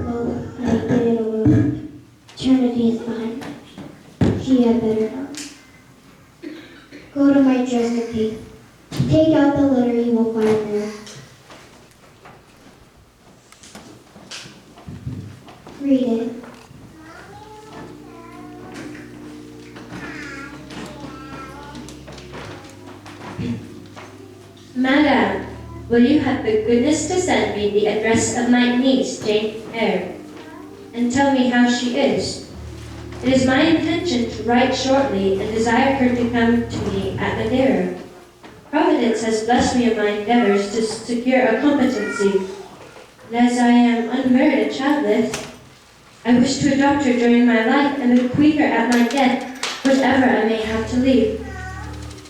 Oh, I get it alone. Eternity is behind me. She had better know. Go to my dressing case. Take out the letter you will find there. Read it. Madame, will you have the goodness to send me the address of my niece, Jane Eyre, and tell me how she is? It is my intention to write shortly and desire her to come to me at Madeira. Providence has blessed me in my endeavors to secure a competency, and as I am unmarried and childless, I wish to adopt her during my life and bequeath her at my death, whatever I may have to leave.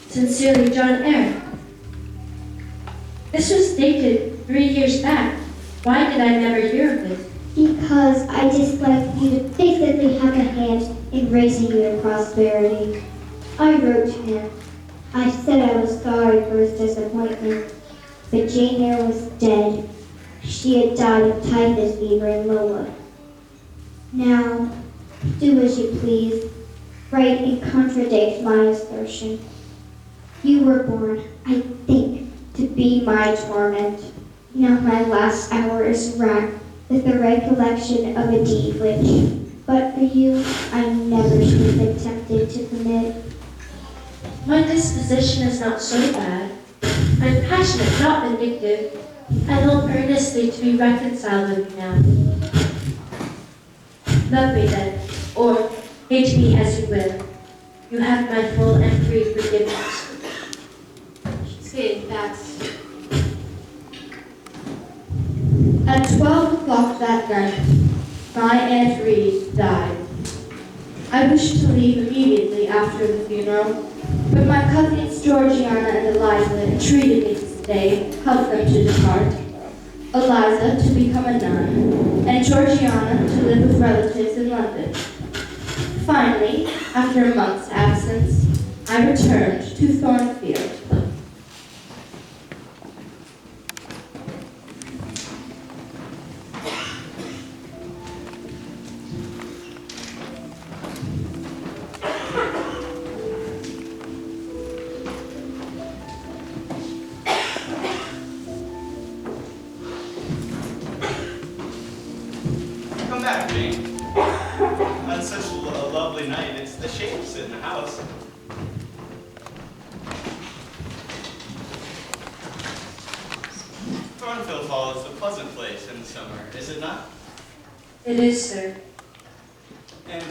Sincerely, John Eyre. This was dated 3 years back. Why did I never hear of it? Because I dislike you to basically have a hand in raising you to prosperity. I wrote to him. I said I was sorry for his disappointment, but Jane Eyre was dead. She had died of typhus fever in Lowood. Now, do as you please. Write and contradict my assertion. You were born, I think, to be my torment. Now my last hour is racked with the recollection of a deed which, but for you, I never should have been tempted to commit. My disposition is not so bad. I'm passionate, not vindictive. I long earnestly to be reconciled with you now. Love me then, or hate me as you will. You have my full and free forgiveness. See, that's... At 12 o'clock that night, my Aunt Reed died. I wished to leave immediately after the funeral, but my cousins Georgiana and Eliza entreated me to stay, help them to depart. Eliza to become a nun, and Georgiana to live with relatives in London. Finally, after a month's absence, I returned to Thornfield. Come back, Jane. On such a lovely night, it's the shapes in the house. Thornfield Hall is a pleasant place in the summer, is it not? It is, sir. And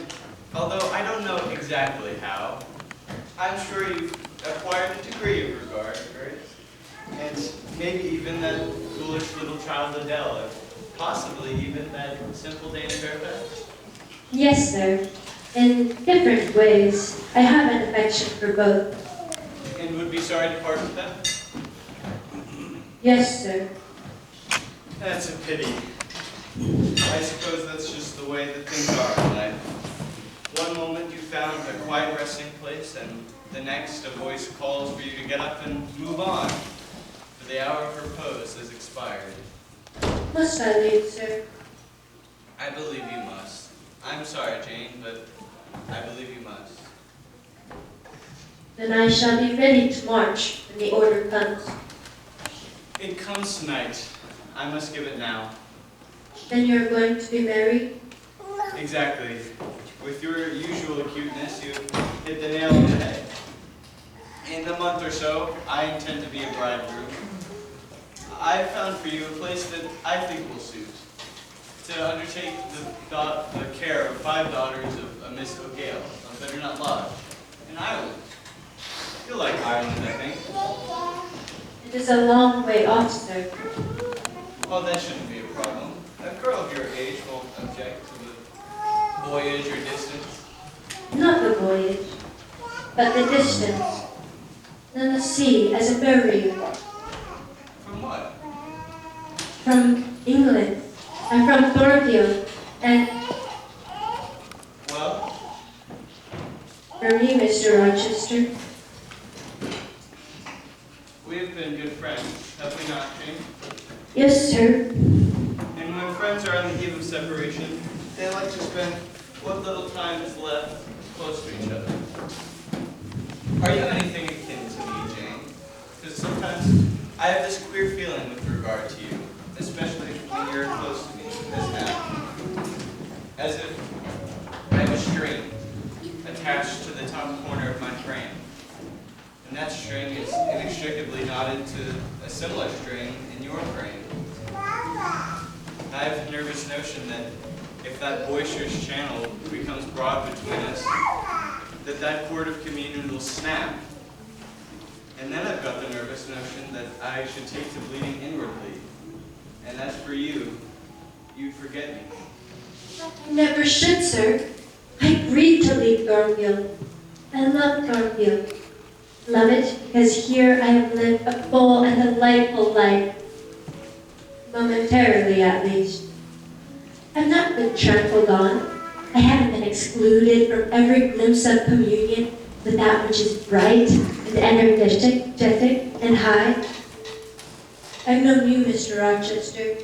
although I don't know exactly how, I'm sure you've acquired a degree of regard for it. And maybe even that foolish little child Adele, or possibly even that simple Dame Fairfax. Yes, sir. In different ways. I have an affection for both. And would be sorry to part with them? Yes, sir. That's a pity. I suppose that's just the way that things are in life. One moment you found a quiet resting place, and the next a voice calls for you to get up and move on, for the hour of repose has expired. Must I leave, sir? I believe you must. I'm sorry, Jane, but I believe you must. Then I shall be ready to march when the order comes. It comes tonight. I must give it now. Then you're going to be married? Exactly. With your usual acuteness, you hit the nail on the head. In a month or so, I intend to be a bridegroom. I've found for you a place that I think will suit. To undertake the care of 5 daughters of a Miss O'Gale of Betternut Lodge in Ireland. You'll like Ireland, I think. It is a long way off, sir. Well, that shouldn't be a problem. A girl of your age won't object to the voyage or distance. Not the voyage, but the distance. Then the sea as a barrier. From what? From England. I'm from Thornfield, and Well, from you, Mr. Rochester. we have been good friends, have we not, Jane? Yes, sir. And when friends are on the eve of separation, they like to spend what little time is left close to each other. Are you anything akin to me, Jane? Because sometimes I have this queer feeling with regard to you, especially when you're close to me, as now. As if I have a string attached to the top corner of my frame. And that string is inextricably knotted to a similar string in your frame. I have a nervous notion that if that boisterous channel becomes broad between us, that cord of communion will snap. And then I've got the nervous notion that I should take to bleeding inwardly. And as for you, you'd forget me. I never should, sir. I grieve to leave Thornfield. I love Thornfield. Love it because here I have lived a full and delightful life. Momentarily, at least. I've not been trampled on. I haven't been excluded from every glimpse of communion with that which is bright and energetic and high. I've known you, Mr. Rochester,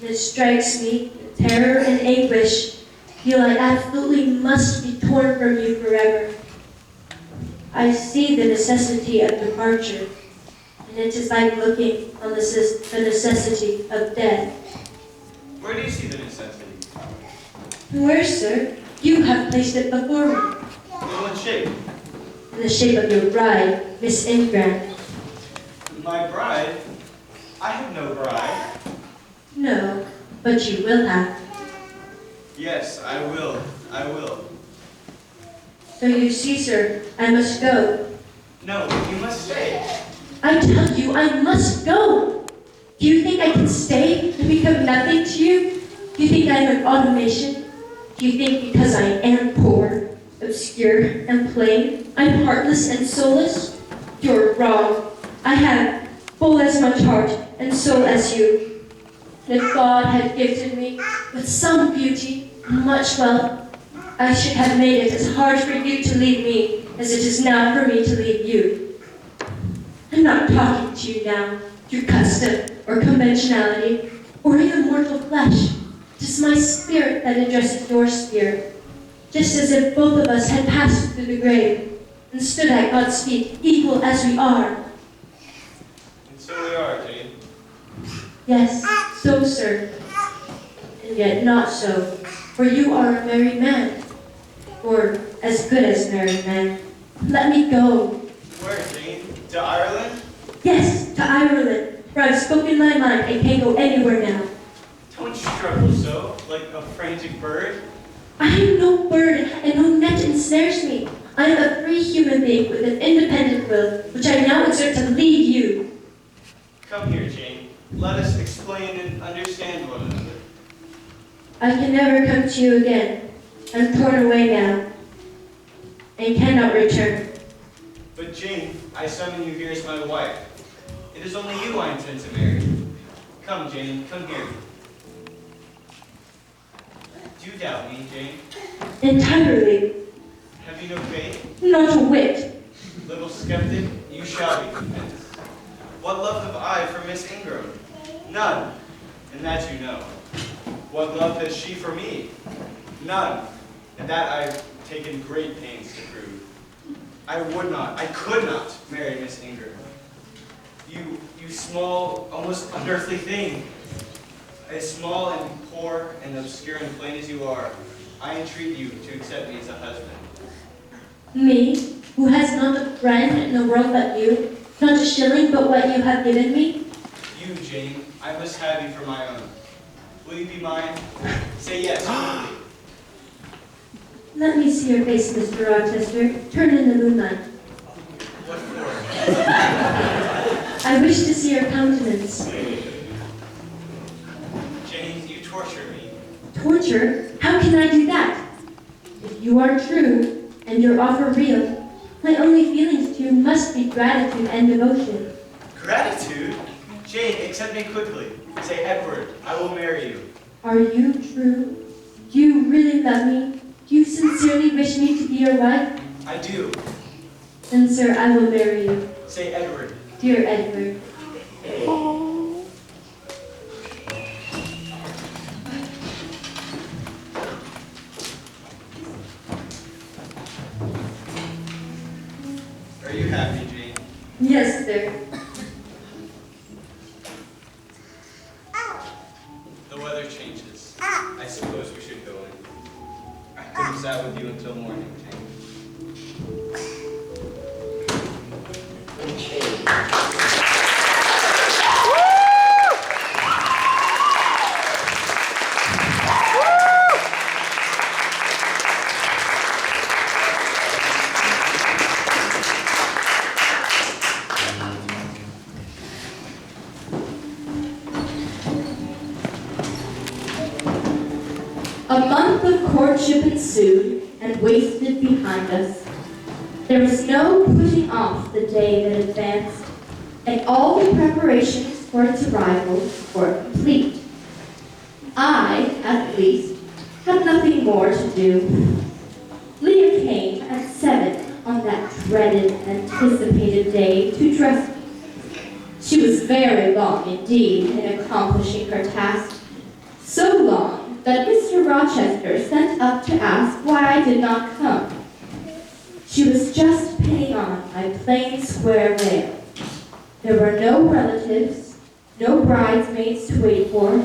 and it strikes me with terror and anguish. Feel I absolutely must be torn from you forever. I see the necessity of departure, and it is like looking on the necessity of death. Where do you see the necessity? Where, sir? You have placed it before me. In what shape? In the shape of your bride, Miss Ingram. My bride? I have no bride. No, but you will have. Yes, I will. I will. So you see, sir, I must go. No, you must stay. I tell you, I must go. Do you think I can stay and become nothing to you? Do you think I am an automation? Do you think because I am poor, obscure, and plain, I'm heartless and soulless? You're wrong. I have full as much heart and soul as you. And if God had gifted me with some beauty and much wealth, I should have made it as hard for you to leave me as it is now for me to leave you. I'm not talking to you now through custom or conventionality or even mortal flesh. It is my spirit that addresses your spirit, just as if both of us had passed through the grave and stood at God's feet, equal as we are. And so we are, Jane. Yes, so, sir. And yet not so, for you are a married man, or as good as married man. Let me go. Where, Jane? To Ireland? Yes, to Ireland, for I've spoken my mind and can't go anywhere now. Don't struggle so, like a frantic bird. I am no bird, and no net ensnares me. I am a free human being with an independent will, which I now exert to lead you. Come here, Jane. Let us explain and understand one another. I can never come to you again. I'm torn away now, and cannot return. But Jane, I summon you here as my wife. It is only you I intend to marry. Come, Jane, come here. Do you doubt me, Jane? Entirely. Have you no faith? Not a whit. Little skeptic, you shall be convinced. What love have I for Miss Ingram? None, and that you know. What love has she for me? None, and that I've taken great pains to prove. I would not, I could not marry Miss Ingram. You small, almost unearthly thing. As small and poor and obscure and plain as you are, I entreat you to accept me as a husband. Me, who has not a friend in the world but you, not a shilling but what you have given me? You, Jane, I must have you for my own. Will you be mine? Say yes, quickly. Let me see your face, Mr. Rochester. Turn in the moonlight. What for? I wish to see your countenance. Jane, you torture me. Torture? How can I do that? If you are true, and your offer real, my only feelings to you must be gratitude and devotion. Gratitude? Jane, accept me quickly. Say, Edward, I will marry you. Are you true? Do you really love me? Do you sincerely wish me to be your wife? I do. Then, sir, I will marry you. Say, Edward. Dear Edward. Are you happy, Jane? Yes, sir. The weather changes. I suppose we should go in. I couldn't sat with you until morning, Jane. A month of courtship ensued and wasted behind us. There was no putting off the day that advanced, and all the preparations for its arrival were complete. I, at least, had nothing more to do. Leah came at 7 on that dreaded, anticipated day to dress me. She was very long indeed in accomplishing her task, so long that Mr. Rochester sent up to ask why I did not come. She was just pinning on my plain square veil. There were no relatives, no bridesmaids to wait for.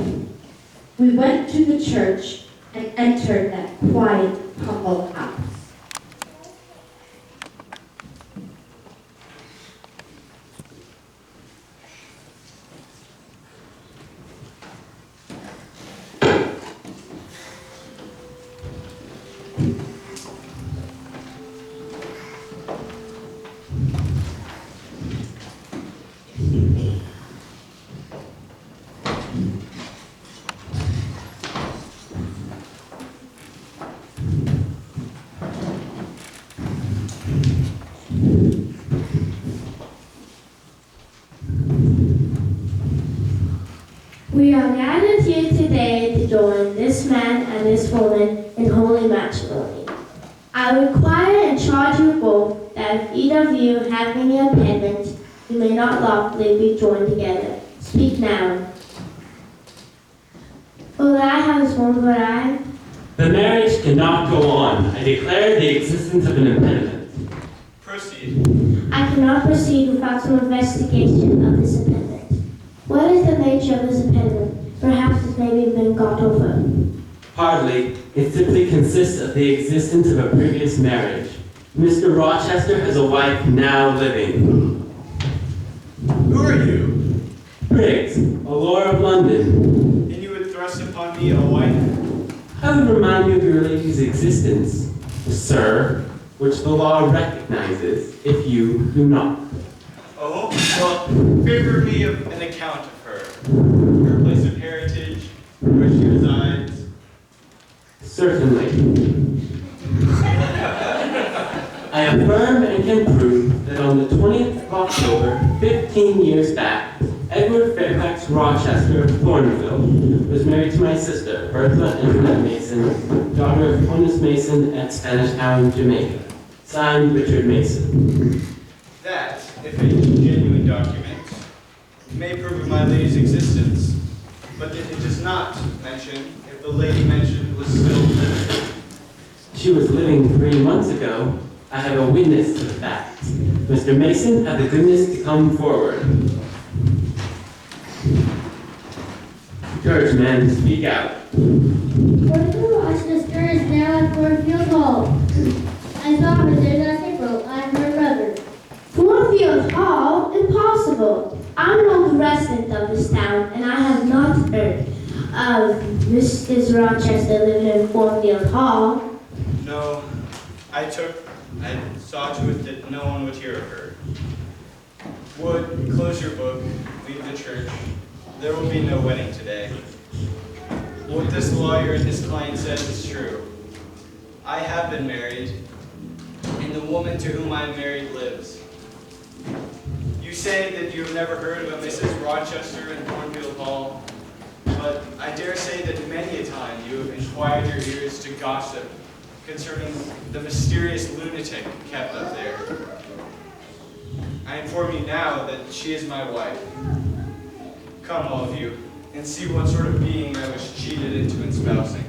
We went to the church and entered that quiet, humble house. We are gathered here today to join this man and this woman in holy matrimony. I require and charge you both that if either of you have any impediment, you may not lawfully be joined together. Speak now. For thy husband, but I. The marriage cannot go on. I declare the existence of an impediment. Proceed. I cannot proceed without some investigation of this impediment. What is the nature of this impediment? Perhaps it may be been got over. Hardly. It simply consists of the existence of a previous marriage. Mr. Rochester has a wife now living. Who are you? Briggs, a lawyer of London. And you would thrust upon me a wife? I would remind you of your lady's existence, sir, which the law recognizes if you do not. Oh, well, favor me of an account of her. Her place of heritage, where she resides. Certainly. I affirm and can prove that on the 20th of October, 15 years back, Edward Fairfax Rochester of Thornville was married to my sister, Bertha Antoinette Mason, daughter of Honest Mason at Spanish Town, Jamaica. Signed, Richard Mason. That, if a genuine document, may prove of my lady's existence, but it does not mention if the lady mentioned was still living. She was living 3 months ago. I have a witness to the fact. Mr. Mason, have the goodness to come forward. George, man, speak out. Bertha Rochester is now at Thornfield Hall. I saw her there last April. I'm her brother. Thornfield Hall? Impossible. I'm an old resident of this town, and I have not heard of Mrs. Rochester living in Thornfield Hall. No, I saw to it that no one would hear of her. Wood, close your book, leave the church. There will be no wedding today. What this lawyer and his client says is true. I have been married, and the woman to whom I am married lives. You say that you have never heard of a Mrs. Rochester in Thornfield Hall, but I dare say that many a time you have inclined your ears to gossip concerning the mysterious lunatic kept up there. I inform you now that she is my wife. Come, all of you, and see what sort of being I was cheated into espousing.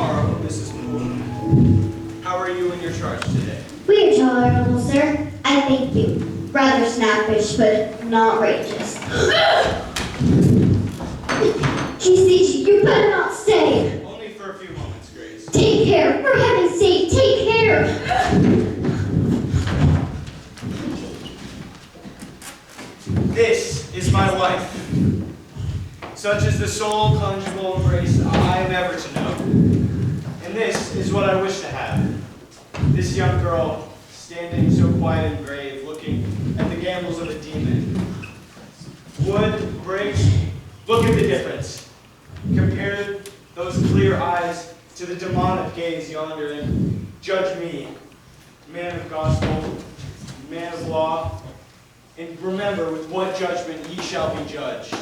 tomorrow, Mrs. Poole. How are you in your charge today? We are tolerable, sir. I thank you. Rather snappish, but not outrageous. He sees you. You better not stay. Only for a few moments, Grace. Take care. For heaven's sake, take care. This is my wife. Such is the sole conjugal embrace I am ever to know. And this is what I wish to have. This young girl, standing so quiet and grave, looking at the gambols of a demon. Wood, brick, look at the difference. Compare those clear eyes to the demonic gaze yonder and judge me, man of gospel, man of law, and remember with what judgment ye shall be judged.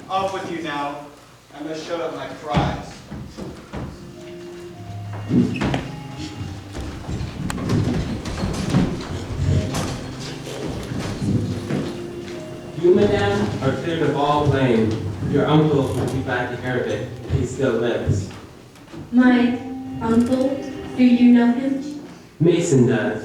Off with you now. I must shut up my cries. You, madame, are cleared of all blame. Your uncle would be glad to hear of it if he still lives. My uncle? Do you know him? Mason does.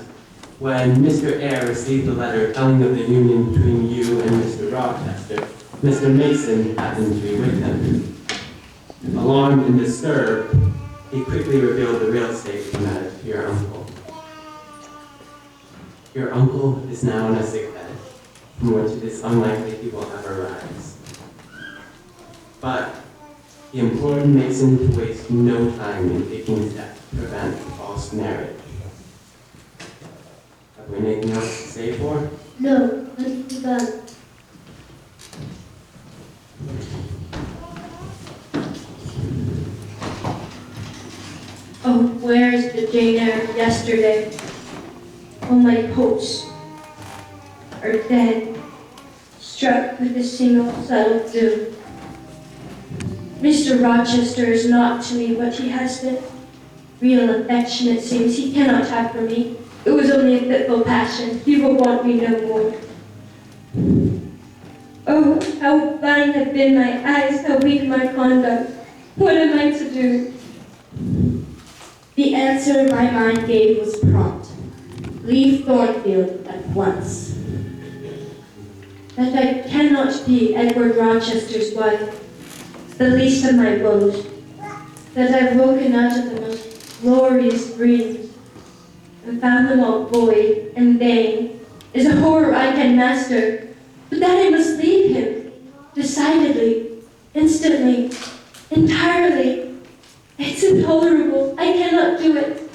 When Mr. Eyre received the letter telling of the union between you and Mr. Rochester, Mr. Mason happened to be with him. Alarmed and disturbed, he quickly revealed the real state of the matter to your uncle. Your uncle is now in a sick bed, from which it is unlikely he will ever rise. But he implored Mason to waste no time in taking steps to prevent a false marriage. Have we anything else to say for? No, let's be done. Oh, where's the Jane Eyre yesterday? All my hopes are dead, struck with a single settled doom. Mr. Rochester is not to me what he has been. Real affection, it seems, he cannot have for me. It was only a fitful passion. He will want me no more. Oh, how blind have been my eyes, how weak my conduct. What am I to do? The answer my mind gave was prompt. Leave Thornfield at once. That I cannot be Edward Rochester's wife, the least of my woes. That I've woken out of the most glorious dreams and found them all void and vain is a horror I can master, but that I must leave him, decidedly, instantly, entirely. It's intolerable. I cannot do it.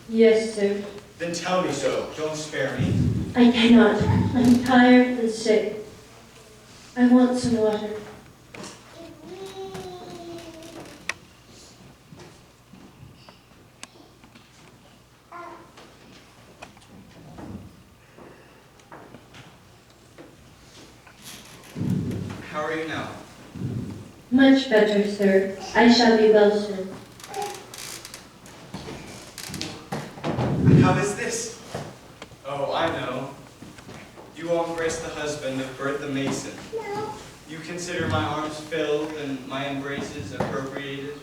Yes, sir. Then tell me so. Don't spare me. I cannot. I'm tired and sick. I want some water. How are you now? Much better, sir. I shall be well soon. How is this? Oh, I know. You will embrace the husband of Bertha Mason. You consider my arms filled and my embraces appropriated?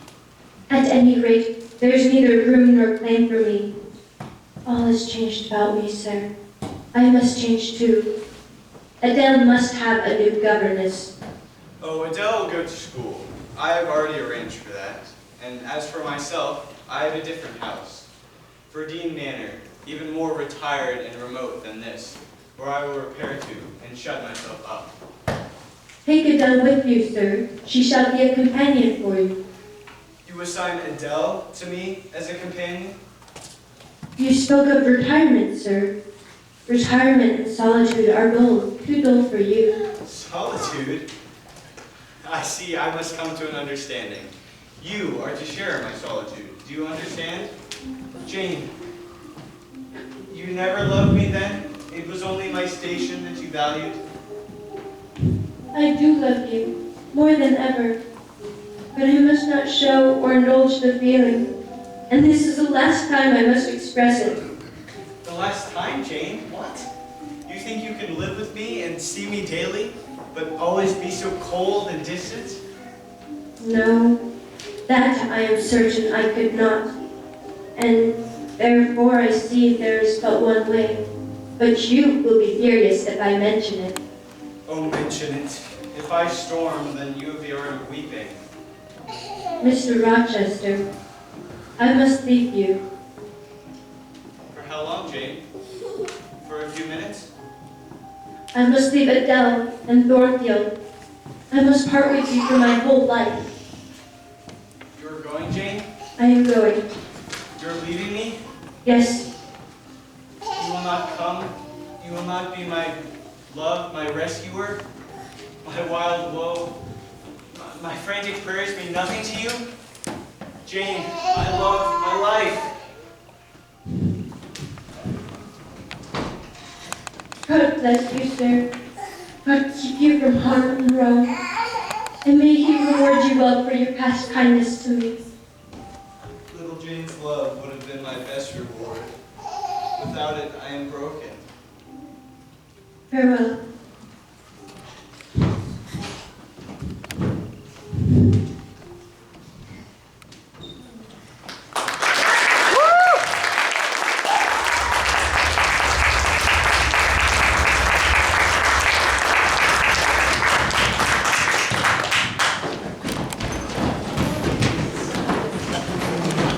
At any rate, there is neither room nor claim for me. All has changed about me, sir. I must change too. Adele must have a new governess. Oh, Adele will go to school. I have already arranged for that. And as for myself, I have a different house. Verdine Manor, even more retired and remote than this, where I will repair to and shut myself up. Take Adele with you, sir. She shall be a companion for you. You assign Adele to me as a companion? You spoke of retirement, sir. Retirement and solitude are dull, too dull for you. Solitude? I see, I must come to an understanding. You are to share my solitude. Do you understand? Jane, you never loved me then? It was only my station that you valued? I do love you, more than ever. But I must not show or indulge the feeling. And this is the last time I must express it. The last time, Jane? What? You think you can live with me and see me daily, but always be so cold and distant? No, that I am certain I could not. And therefore I see there is but one way. But you will be furious if I mention it. Oh, mention it. If I storm, then you have the art of weeping. Mr. Rochester, I must leave you. For how long, Jane? For a few minutes? I must leave Adele and Thornfield. I must part with you for my whole life. You're going, Jane? I am going. You're leaving me? Yes. You will not come? You will not be my love, my rescuer? My wild woe? My frantic prayers mean nothing to you? Jane, I love my life. God bless you, sir. God keep you from harm and wrong. And may He reward you well for your past kindness to me. Little Jane's love would have been my best reward. Without it, I am broken. Farewell.